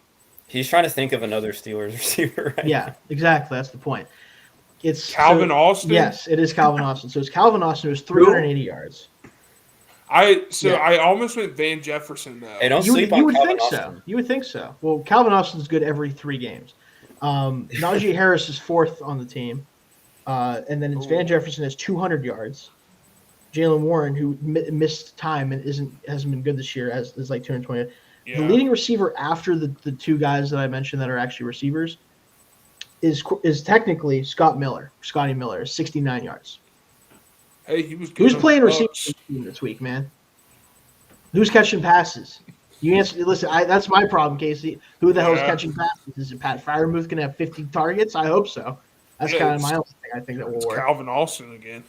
He's trying to think of another Steelers receiver right Yeah, exactly. That's the point. It's Calvin so, Austin? Yes, it is Calvin Austin. So it's Calvin Austin who's 380 yards. I Yeah. almost went Van Jefferson though. Hey, don't You sleep would, you on would Calvin think Austin. so. You would think so. Well, Calvin Austin's good every 3 games. Najee Harris is 4th on the team, and then it's Van Ooh. Jefferson has 200 yards. Jalen Warren, who missed time and hasn't been good this year, is like 220. Yeah. The leading receiver after the 2 guys that I mentioned that are actually receivers is technically Scotty Miller, 69 yards. Hey, he was good. Who's on playing the receiver Bucks. this week, man? Who's catching passes? You answer. Listen, that's my problem, Casey. Who the hell's Yeah. catching passes? Is it Pat Fryermuth going to have 50 targets? I hope so. That's Yeah, kind of it's- my only thing I think that will It's work. Calvin Austin again.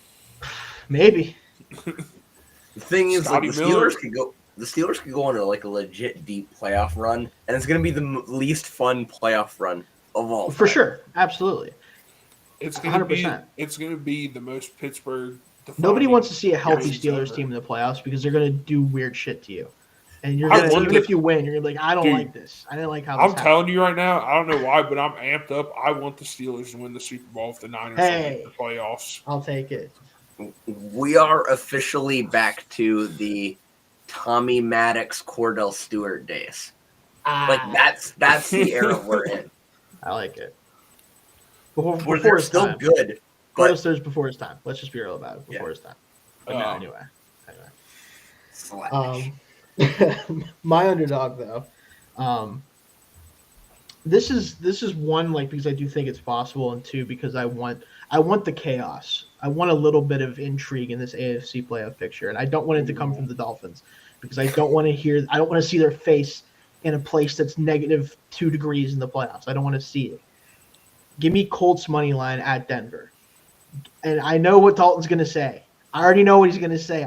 Maybe. The thing is, like, Scotty the Miller. Steelers could go. The Steelers could go on a legit deep playoff run, and it's going to be the least fun playoff run of all. For time. sure. Absolutely. It's gonna be. 100%. It's gonna be the most Pittsburgh. Nobody defining wants to see a healthy games Steelers ever. team in the playoffs because they're going to do weird shit to you. And you're I gonna, want even the- if you win, you're gonna be like, I don't Dude, like this. I didn't like how this I'm happened. telling you right now, I don't know why, but I'm amped up. I want the Steelers to win the Super Bowl if the Niners Hey. win the playoffs. I'll take it. We are officially back to the Tommy Maddox, Cordell Stewart days. Like that's the era we're in. I like it. Before Where they're his still time. good, Cordell but Stewart's before his time. Let's just be real about it. Before Yeah. his time. But no, anyway. slash. My underdog though, this is one, like, because I do think it's possible, and 2 because I want the chaos. I want a little bit of intrigue in this AFC playoff picture, and I don't want it to come from the Dolphins because I don't want to see their face in a place that's -2 degrees in the playoffs. I don't want to see it. Give me Colts money line at Denver, and I know what Dalton's going to say. I already know what he's going to say.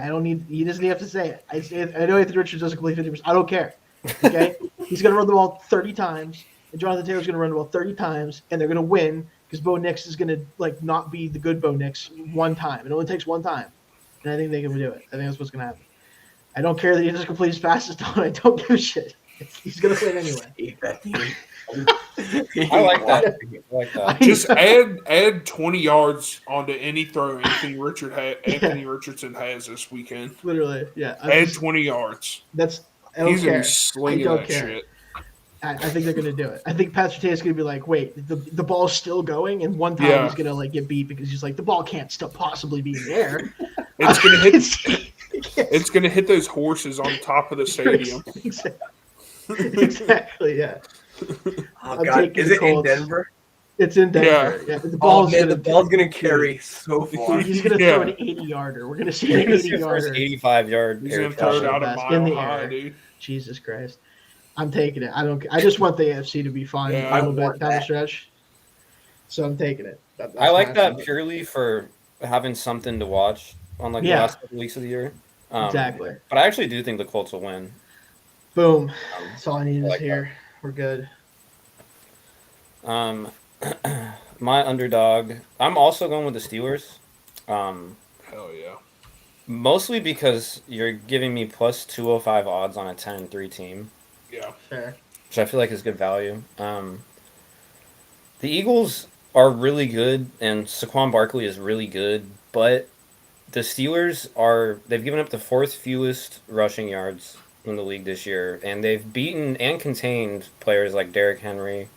He doesn't have to say it. I know Anthony Richards doesn't complete 50%. I don't care. Okay? He's going to run the ball 30 times, and Jonathan Taylor's going to run the ball 30 times, and they're going to win because Bo Nix is going to, like, not be the good Bo Nix one time. It only takes one time, and I think they can do it. I think that's what's going to happen. I don't care that he doesn't complete his passes, Don. I don't give a shit. He's going to win anyway. Hate that team. I like that. I like that. Just add 20 yards onto any throw Anthony Richardson has this weekend. Literally, yeah. Add 20 yards. I don't He's gonna care. be slinging I don't that care. shit. I think they're going to do it. I think Patrick Tatum's going to be like, wait, the ball's still going, and one time Yeah. he's going to, like, get beat because he's like, the ball can't still possibly be in the air. It's gonna hit. It's gonna hit those horses on top of the stadium. Exactly, yeah. Oh I'm God, taking is the it in Colts. Denver? It's in Denver. Yeah, the Oh ball's man, the ball's gonna carry so far. He's going to Yeah. throw an 80-yarder. We're going to see an You're gonna see your 80-yarder. first 85-yard He's air gonna throw it touchdown. out a That's mile in the high, air. dude. Jesus Christ. I'm taking it. I just want the AFC to be fun Yeah, a little I bit want down the that. stretch. So I'm taking it. That's I like my that opinion. purely for having something to watch on like Yeah. the last couple weeks of the year. Exactly. But I actually do think the Colts will win. Boom. That's all I need I is like here. We're good. My underdog. I'm also going with the Steelers. Hell yeah. Mostly because you're giving me plus 205 odds on a 10-3 team, Yeah. Fair. which I feel like is good value. The Eagles are really good, and Saquon Barkley is really good, but the Steelers they've given up the 4th fewest rushing yards in the league this year, and they've beaten and contained players like Derrick Henry,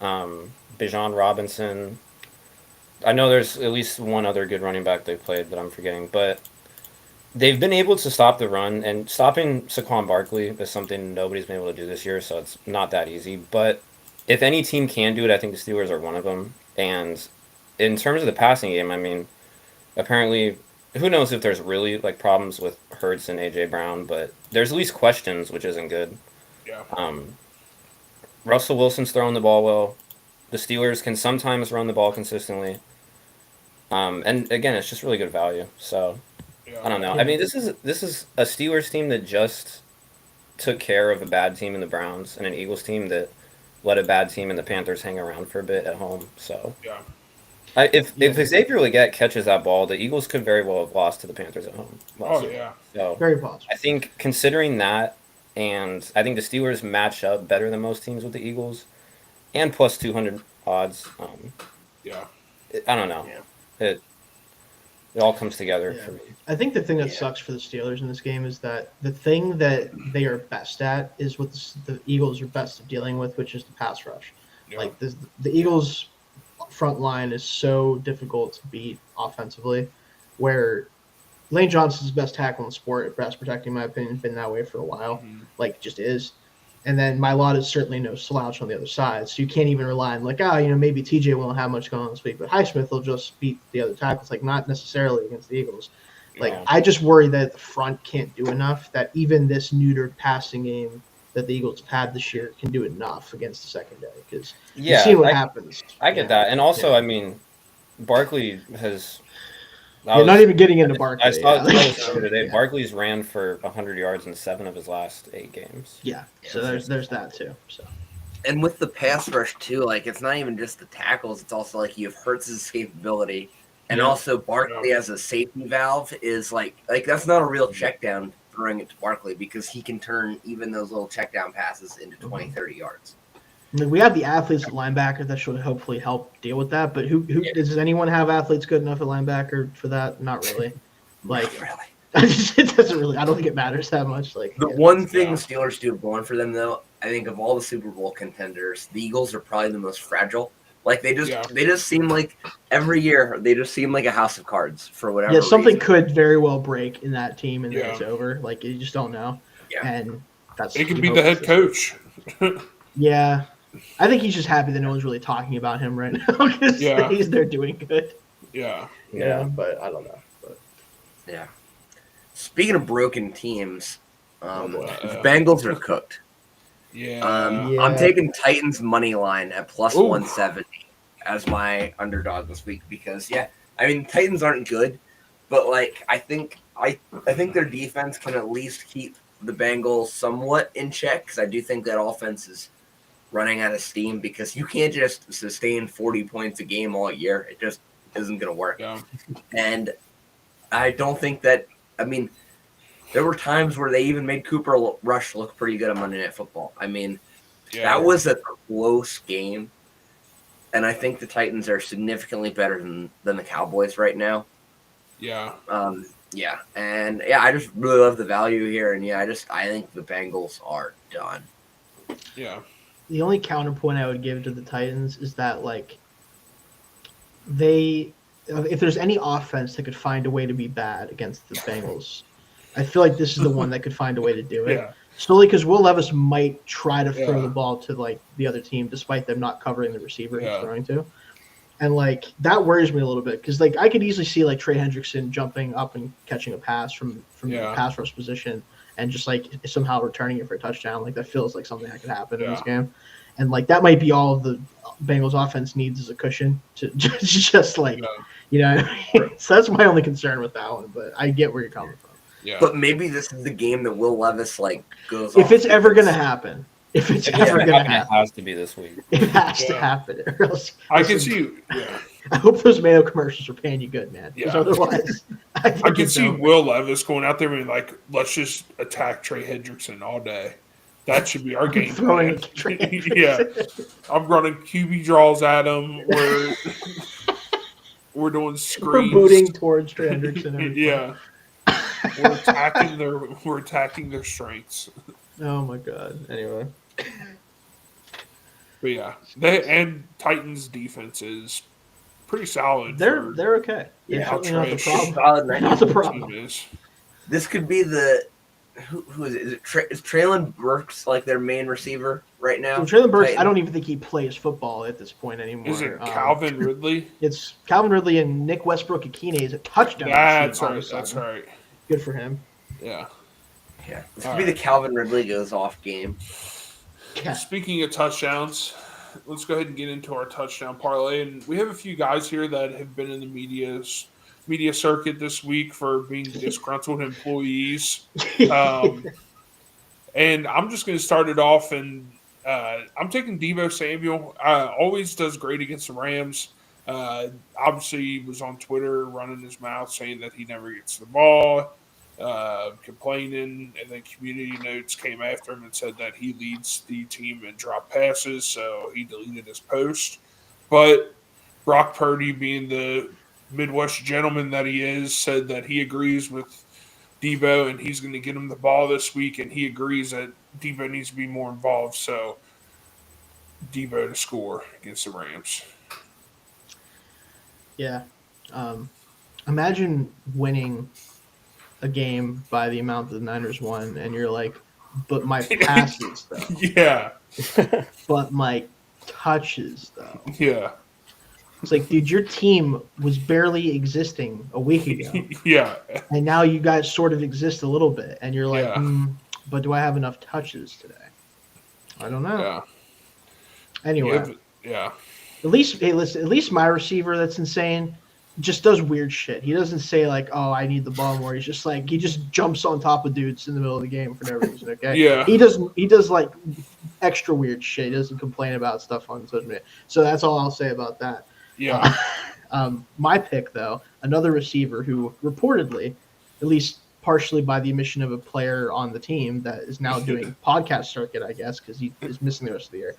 Bijan Robinson. I know there's at least one other good running back they've played that I'm forgetting, but they've been able to stop the run, and stopping Saquon Barkley is something nobody's been able to do this year, so it's not that easy. But if any team can do it, I think the Steelers are one of them. And in terms of the passing game, I mean, apparently, who knows if there's really like problems with Hurts and AJ Brown, but there's at least questions, which isn't good. Yeah. Russell Wilson's throwing the ball well. The Steelers can sometimes run the ball consistently. And again, it's just really good value. So Yeah. I don't know. I mean, this is a Steelers team that just took care of a bad team in the Browns, and an Eagles team that let a bad team in the Panthers hang around for a bit at home. So Yeah. If Xavier Legette catches that ball, the Eagles could very well have lost to the Panthers at home. Oh yeah. So Very possible. I think considering that, and I think the Steelers match up better than most teams with the Eagles, and plus 200 odds. Yeah. I don't know. Yeah. It all comes together Yeah. for me. I think the thing that Yeah. sucks for the Steelers in this game is that the thing that they are best at is what the Eagles are best at dealing with, which is the pass rush. Yeah. Like the Eagles' front line is so difficult to beat offensively, where Lane Johnson's best tackle in the sport at pass protecting, in my opinion, has been that way for a while. Mhm. Like, just is. And then Mylott is certainly no slouch on the other side, so you can't even rely on like, maybe TJ won't have much going on this week, but Highsmith will just beat the other tackles. Like, not necessarily against the Eagles. Like, Yeah. I just worry that the front can't do enough. That even this neutered passing game that the Eagles have had this year can do enough against the secondary because you see what happens. I get that, and also, I mean, Barkley has. Not even getting into Barkley. I saw yeah. this the other day. Yeah. Barkley's ran for 100 yards in 7 of his last 8 games. Yeah, so there's that too. So And with the pass rush too, like it's not even just the tackles; it's also like you have Hurts' escapability, and Yeah. also Barkley as a safety valve is like that's not a real check down throwing it to Barkley because he can turn even those little check down passes into 20, 30 yards. I mean, we have the athletes at linebacker that should hopefully help deal with that. But who does anyone have athletes good enough at linebacker for that? Not really. Like, Not really. it doesn't really. I don't think it matters that much. Like The one thing the Steelers do have going for them, though, I think of all the Super Bowl contenders, the Eagles are probably the most fragile. Like they just seem like every year they just seem like a house of cards for whatever. Yeah, something reason. could very well break in that team, and then Yeah. it's over. Like you just don't know. Yeah. And that's It could we be hope the head it's- coach. Yeah, I think he's just happy that no one's really talking about him right now because Yeah. he's there doing good. Yeah. Yeah. But I don't know. But Yeah. Speaking of broken teams, boy. the Bengals are cooked. Yeah. Yeah. I'm taking Titans money line at plus Ooh. 170 as my underdog this week because I mean Titans aren't good, but like I think their defense can at least keep the Bengals somewhat in check because I do think that offense is running out of steam because you can't just sustain 40 points a game all year. It just isn't going to work. Yeah. And I don't think that. I mean, there were times where they even made Cooper Rush look pretty good on Monday Night Football. I mean, Yeah. that was a close game, and I think the Titans are significantly better than the Cowboys right now. Yeah. I just really love the value here, and I think the Bengals are done. Yeah. the only counterpoint I would give to the Titans is that like if there's any offense that could find a way to be bad against the Bengals, I feel like this is the one that could find a way to do it. Yeah. Solely because Will Levis might try to throw Yeah. the ball to like the other team, despite them not covering the receiver Yeah. he's throwing to, and like that worries me a little bit because like I could easily see like Trey Hendrickson jumping up and catching a pass from Yeah. the pass rush position and just like somehow returning it for a touchdown. Like that feels like something that could happen in this game, and like that might be all of the Bengals offense needs as a cushion to just like you know. What I mean? So that's my only concern with that one, but I get where you're coming from. Yeah. But maybe this is the game that Will Levis like goes. If off it's ever defense. going to happen, if it's If ever it's going to happening, happen, it has to be this week. it has to Yeah. happen. Or else, I can see. Yeah. I hope those Mayo commercials are paying you good, man. Because Yeah. otherwise, I I can it's see over. Will Levis going out there and being like, let's just attack Trey Hendrickson all day. That should be our game Throwing plan. Trey Yeah. I'm running QB draws at him. We're doing We're screens. booting towards Trey Hendrickson. every play. Yeah. We're attacking their strengths. Oh my god. Anyway. But yeah, and Titans defense is pretty solid. for They're okay. They're Yeah, certainly not the trash. problem. Solid They're right not the what the problem. team is. This could be the who is it? Is Traylon Burks like their main receiver right now? Well, Traylon Burks, Titan. I don't even think he plays football at this point anymore. Is it Calvin Ridley? It's Calvin Ridley and Nick Westbrook-Ikine is a touchdown. That's all of a right. That's sudden. right. Good for him. Yeah. Yeah, this could be the Calvin Ridley goes off game. Yeah. Speaking of touchdowns, let's go ahead and get into our touchdown parlay. And we have a few guys here that have been in the media circuit this week for being disgruntled employees. And I'm just going to start it off, and I'm taking Deebo Samuel. Always does great against the Rams. Obviously, he was on Twitter running his mouth saying that he never gets the ball, complaining, and then community notes came after him and said that he leads the team in drop passes, so he deleted his post. But Brock Purdy, being the Midwest gentleman that he is, said that he agrees with Debo and he's going to get him the ball this week, and he agrees that Debo needs to be more involved. So Debo to score against the Rams. Yeah. Imagine winning a game by the amount the Niners won, and you're like, but my passes, though. Yeah. But my touches, though. Yeah. It's like, dude, your team was barely existing a week ago, Yeah. and now you guys sort of exist a little bit, and you're like, Yeah. But do I have enough touches today? I don't know. Yeah. Anyway, Yeah. at least my receiver that's insane just does weird shit. He doesn't say like, "Oh, I need the ball more." He's just like he just jumps on top of dudes in the middle of the game for no reason. Okay. Yeah. He does like extra weird shit. He doesn't complain about stuff on social media. So that's all I'll say about that. Yeah. My pick though, another receiver who reportedly, at least partially by the omission of a player on the team that is now doing podcast circuit, I guess, because he is missing the rest of the year.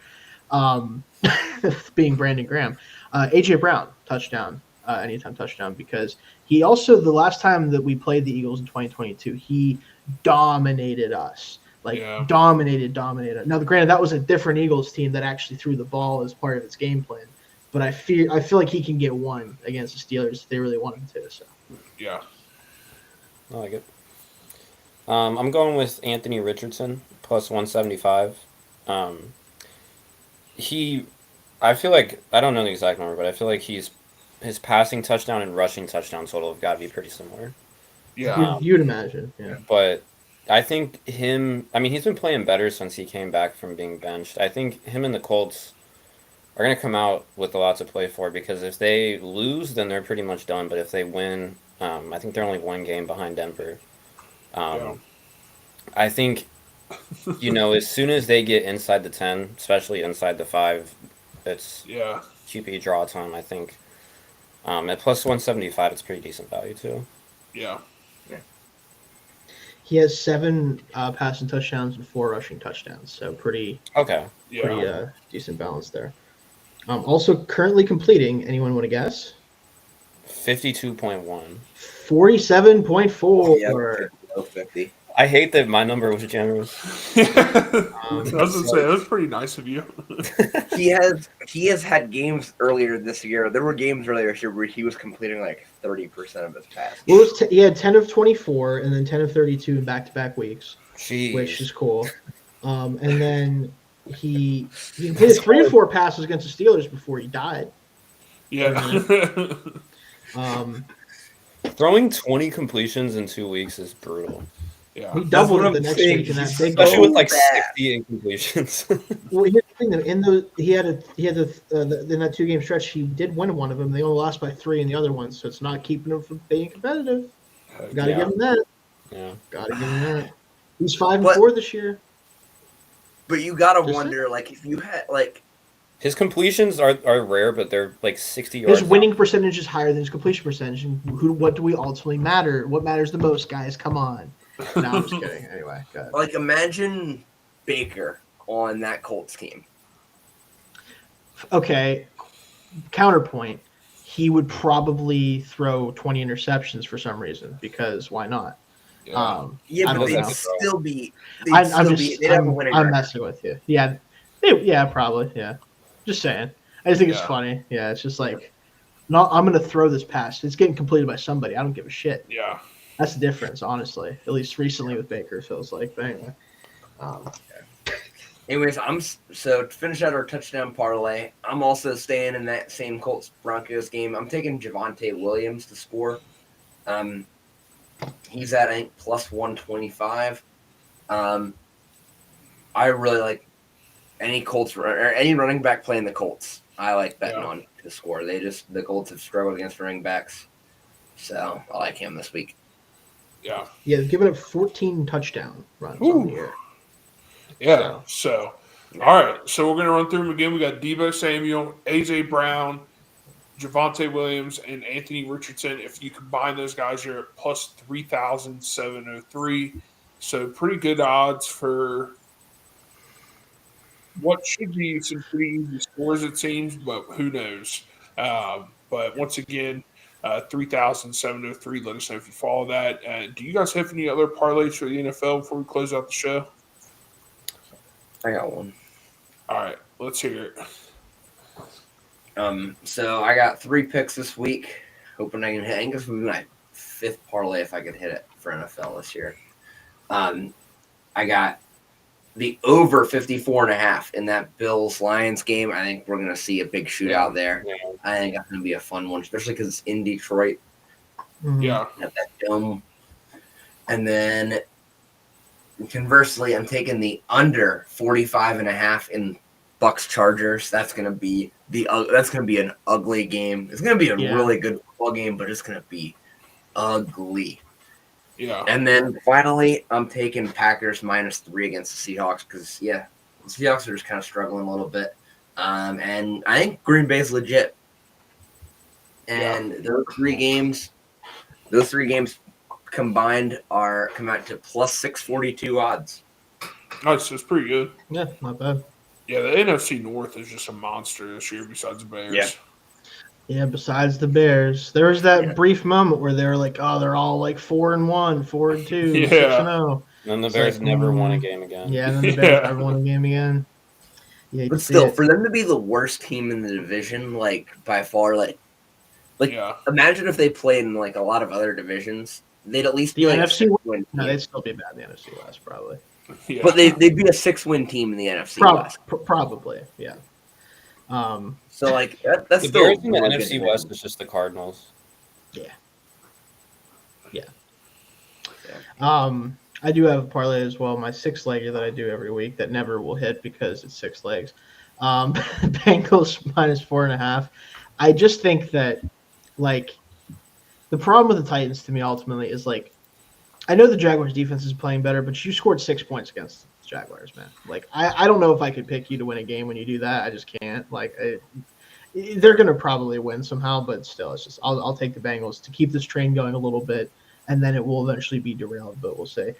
Being Brandon Graham, AJ Brown touchdown. Anytime touchdown, because he also, the last time that we played the Eagles in 2022, he dominated us. Dominated. Now, granted, that was a different Eagles team that actually threw the ball as part of its game plan, but I feel like he can get one against the Steelers if they really want him to. So, Yeah. I like it. I'm going with Anthony Richardson plus 175. I feel like, I don't know the exact number, but I feel like his passing touchdown and rushing touchdown total have got to be pretty similar. Yeah. you'd imagine, yeah. But I think he's been playing better since he came back from being benched. I think him and the Colts are going to come out with a lot to play for, because if they lose, then they're pretty much done. But if they win, I think they're only one game behind Denver. I think, as soon as they get inside the 10, especially inside the 5, it's QB draw time, I think. At plus 175, it's pretty decent value too. Yeah. He has 7 passing touchdowns and 4 rushing touchdowns, so pretty decent balance there. Also currently completing, anyone want to guess? 52.1. 47.4. Yeah, 50. I hate that my number was generous. I was going to say, that was pretty nice of you. He has had games earlier this year. There were games earlier this year where he was completing like 30% of his passes. Well, he had 10 of 24 and then 10 of 32 in back-to-back weeks, Jeez. which is cool. And then he completed 3 or 4 passes against the Steelers before he died. Yeah. Throwing 20 completions in 2 weeks is brutal. Yeah. He doubled what it the I'm next saying. week in that big Especially game. with like bad. 60 incompletions. Well, here's the thing, though. In that 2-game stretch, he did win one of them. They only lost by 3 in the other one, so it's not keeping him from being competitive. Got to give him that. Yeah. Got to give him that. He's 5-4 this year. But you gotta Just wonder, like, if you had like His completions are rare, but they're like 60 yards. His winning percentage is higher than his completion percentage. And what do we ultimately matter? What matters the most, guys? Come on. No, I'm just kidding. Anyway, go ahead. Like, imagine Baker on that Colts team. Okay, counterpoint. He would probably throw 20 interceptions for some reason, because why not? Yeah. Yeah, I but don't they'd know. still be. They'd I'm still be. They'd have a winning I'm record. messing with you. Yeah, probably. Yeah, just saying. I just think it's Yeah. funny. Yeah, it's just like, no, I'm gonna throw this pass. It's getting completed by somebody. I don't give a shit. Yeah. That's the difference, honestly. At least recently with Baker, feels like. But anyway. Anyways, so to finish out our touchdown parlay, I'm also staying in that same Colts Broncos game. I'm taking Javonte Williams to score. He's at, I think, plus 125. I really like any Colts or any running back playing the Colts. I like betting on to score. The Colts have struggled against running backs, so I like him this week. Yeah. Yeah, they've given up 14 touchdown runs on the year. Yeah. So, all right. So we're going to run through them again. We got Debo Samuel, A.J. Brown, Javonte Williams, and Anthony Richardson. If you combine those guys, you're at plus 3,703. So pretty good odds for what should be some pretty easy scores, it seems, but who knows. But once again, 3,703. Let us know if you follow that. Do you guys have any other parlays for the NFL before we close out the show? I got one. All right, let's hear it. So I got 3 picks this week. Hoping I can hit. I think this will be my 5th parlay if I can hit it for NFL this year. I got the over 54.5 in that Bills-Lions game. I think we're going to see a big shootout there. Yeah. I think that's going to be a fun one, especially because it's in Detroit Yeah. at that dome. And then conversely, I'm taking the under 45.5 in Bucks Chargers. That's going to be an ugly game. It's going to be a really good football game, but it's going to be ugly. Yeah. And then finally, I'm taking Packers -3 against the Seahawks because, the Seahawks are just kind of struggling a little bit. And I think Green Bay's legit. And those three games combined come out to plus 642 odds. Nice. That's pretty good. Yeah, not bad. Yeah, the NFC North is just a monster this year besides the Bears. Yeah. Yeah, besides the Bears. There was that brief moment where they were like, oh, they're all like 4-1, 4-2, Yeah. 6-0. And then the It's Bears like, never won a game again. Yeah, and then the Bears never won a game again. Yeah, But still, for them to be the worst team in the division, like by far, like Yeah. imagine if they played in like a lot of other divisions, they'd at least be The like NFC a 6-win no, team. they'd still be bad in the NFC West, probably. Yeah. But they'd be a 6-win team in the NFC West. Probably, yeah. So like that's The still Bears in the a really good NFC division. West is just the Cardinals. I do have a parlay as well. My 6-legger that I do every week that never will hit because it's 6 legs. Bengals -4.5. I just think that, like, the problem with the Titans to me ultimately is like, I know the Jaguars defense is playing better, but you scored 6 points against the Jaguars, man. Like, I don't know if I could pick you to win a game when you do that. I just can't. Like, they're going to probably win somehow, but still, it's just I'll take the Bengals to keep this train going a little bit, and then it will eventually be derailed. But we'll see.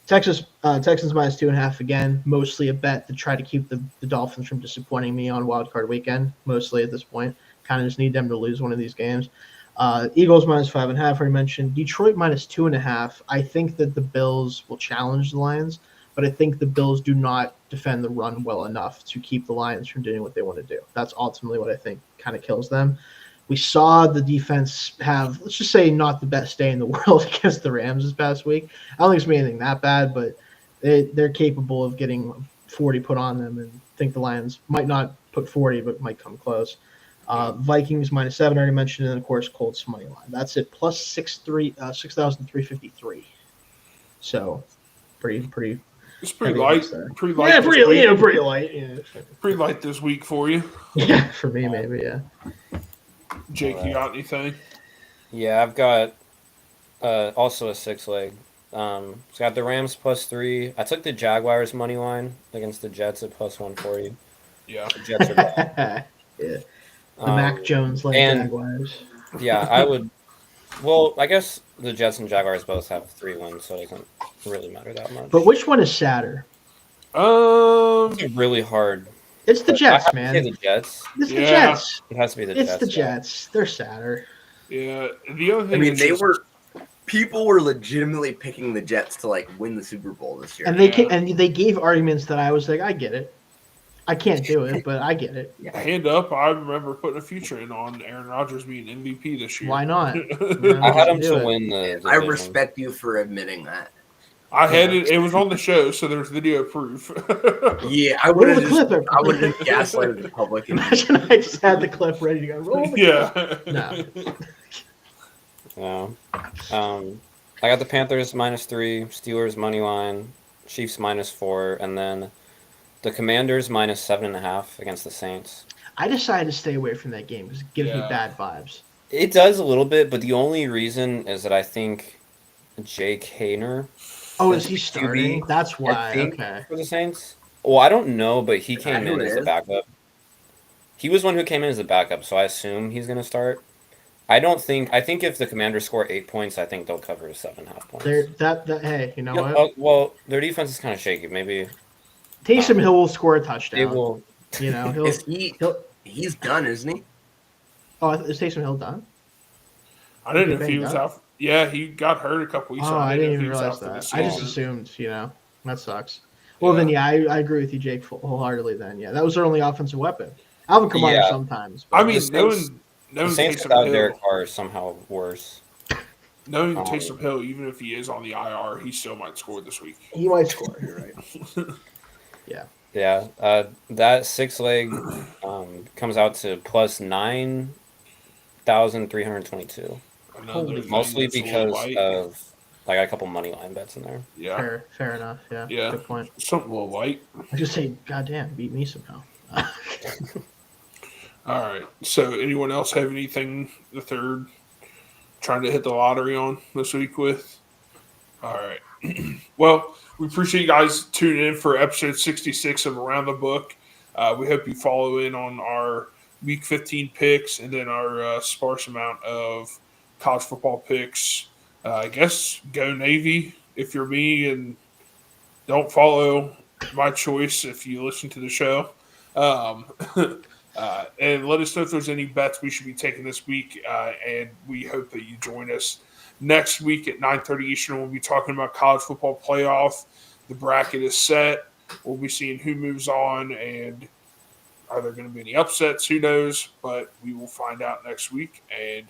Texans -2.5 again, mostly a bet to try to keep the Dolphins from disappointing me on Wild Card Weekend. Mostly at this point, kind of just need them to lose one of these games. Eagles -5.5, already mentioned. Detroit -2.5. I think that the Bills will challenge the Lions, but I think the Bills do not defend the run well enough to keep the Lions from doing what they want to do. That's ultimately what I think kind of kills them. We saw the defense have, let's just say, not the best day in the world against the Rams this past week. I don't think it's been anything that bad, but they're capable of getting 40 put on them, and I think the Lions might not put 40, but might come close. Vikings -7, already mentioned, and of course Colts money line. That's it, plus 6,353. So pretty It's pretty heavy light. hits there. Pretty light. Yeah, this pretty week. light. Yeah. Pretty light this week for you. Yeah, for me maybe. Yeah. Jake, you got anything? Yeah, I've got also a 6-leg. It's got the Rams +3. I took the Jaguars money line against the Jets at +140. Yeah. The Jets are bad. Yeah. The Mac Jones like and- Jaguars. Yeah, I would. Well, I guess the Jets and Jaguars both have 3 wins, so it doesn't really matter that much. But which one is sadder? It's really hard. It's the But I Jets, have to man. say the Jets. It's the Yeah. Jets. It has to be the It's Jets. the yeah. Jets. They're sadder. Yeah. The other thing I mean, is people were legitimately picking the Jets to like win the Super Bowl this year. And they gave arguments that I was like, I get it. I can't do it, but I get it. hand up. I remember putting a future in on Aaron Rodgers being MVP this year. Why not? I had them Do to it. win the I division. respect you for admitting that. I had it. It was on the show, so there's video proof. Yeah, I Roll would the have clip. I would have gaslighted the public. Imagine I just had the clip ready to go. Roll the clip. Yeah. No. No. I got the Panthers -3, Steelers money line, Chiefs -4, and then the Commanders -7.5 against the Saints. I decided to stay away from that game because it gives me Yeah. bad vibes. It does a little bit, but the only reason is that I think Jake Hayner Oh, That's is he the starting? QB, That's I why. think, Okay. for the Saints. Well, I don't know, but he Is came that who in it as the is? backup. he was one who came in as a backup, so I assume he's going to start. I think if the Commanders score 8 points, I think they'll cover 7.5 points. Hey, you know Yeah, what? well, their defense is kind of shaky. Maybe Taysom Hill will score a touchdown. they will. You know, He's done, isn't he? Oh, is Taysom Hill done? I didn't know Okay, if he was done. out. Yeah, he got hurt a couple weeks Oh, ago. I didn't know if even he was realize out for the that. I just season. assumed, that sucks. Well, then, I agree with you, Jake, wholeheartedly. Then, that was their only offensive weapon. Alvin Kamara Yeah. sometimes. I mean, The knowing The Saints Taysom without Hill, Derek Carr is somehow worse. knowing Taysom Hill, even if he is on the IR, he still might score this week. He might score. You're right. Yeah, that 6 leg comes out to plus 9,322. Another thing Mostly that's a little because light. of I got a couple money line bets in there. Yeah, Fair enough. Yeah. Yeah. Good point. something a little light. I just say, goddamn, beat me somehow. All right. So, anyone else have anything the third trying to hit the lottery on this week with? All right. Well, we appreciate you guys tuning in for episode 66 of Around the Book. We hope you follow in on our Week 15 picks and then our sparse amount of college football picks. I guess go Navy if you're me, and don't follow my choice if you listen to the show. And let us know if there's any bets we should be taking this week. And we hope that you join us next week at 9:30 Eastern. We'll be talking about college football playoff. The bracket is set. We'll be seeing who moves on and are there going to be any upsets? Who knows? But we will find out next week. And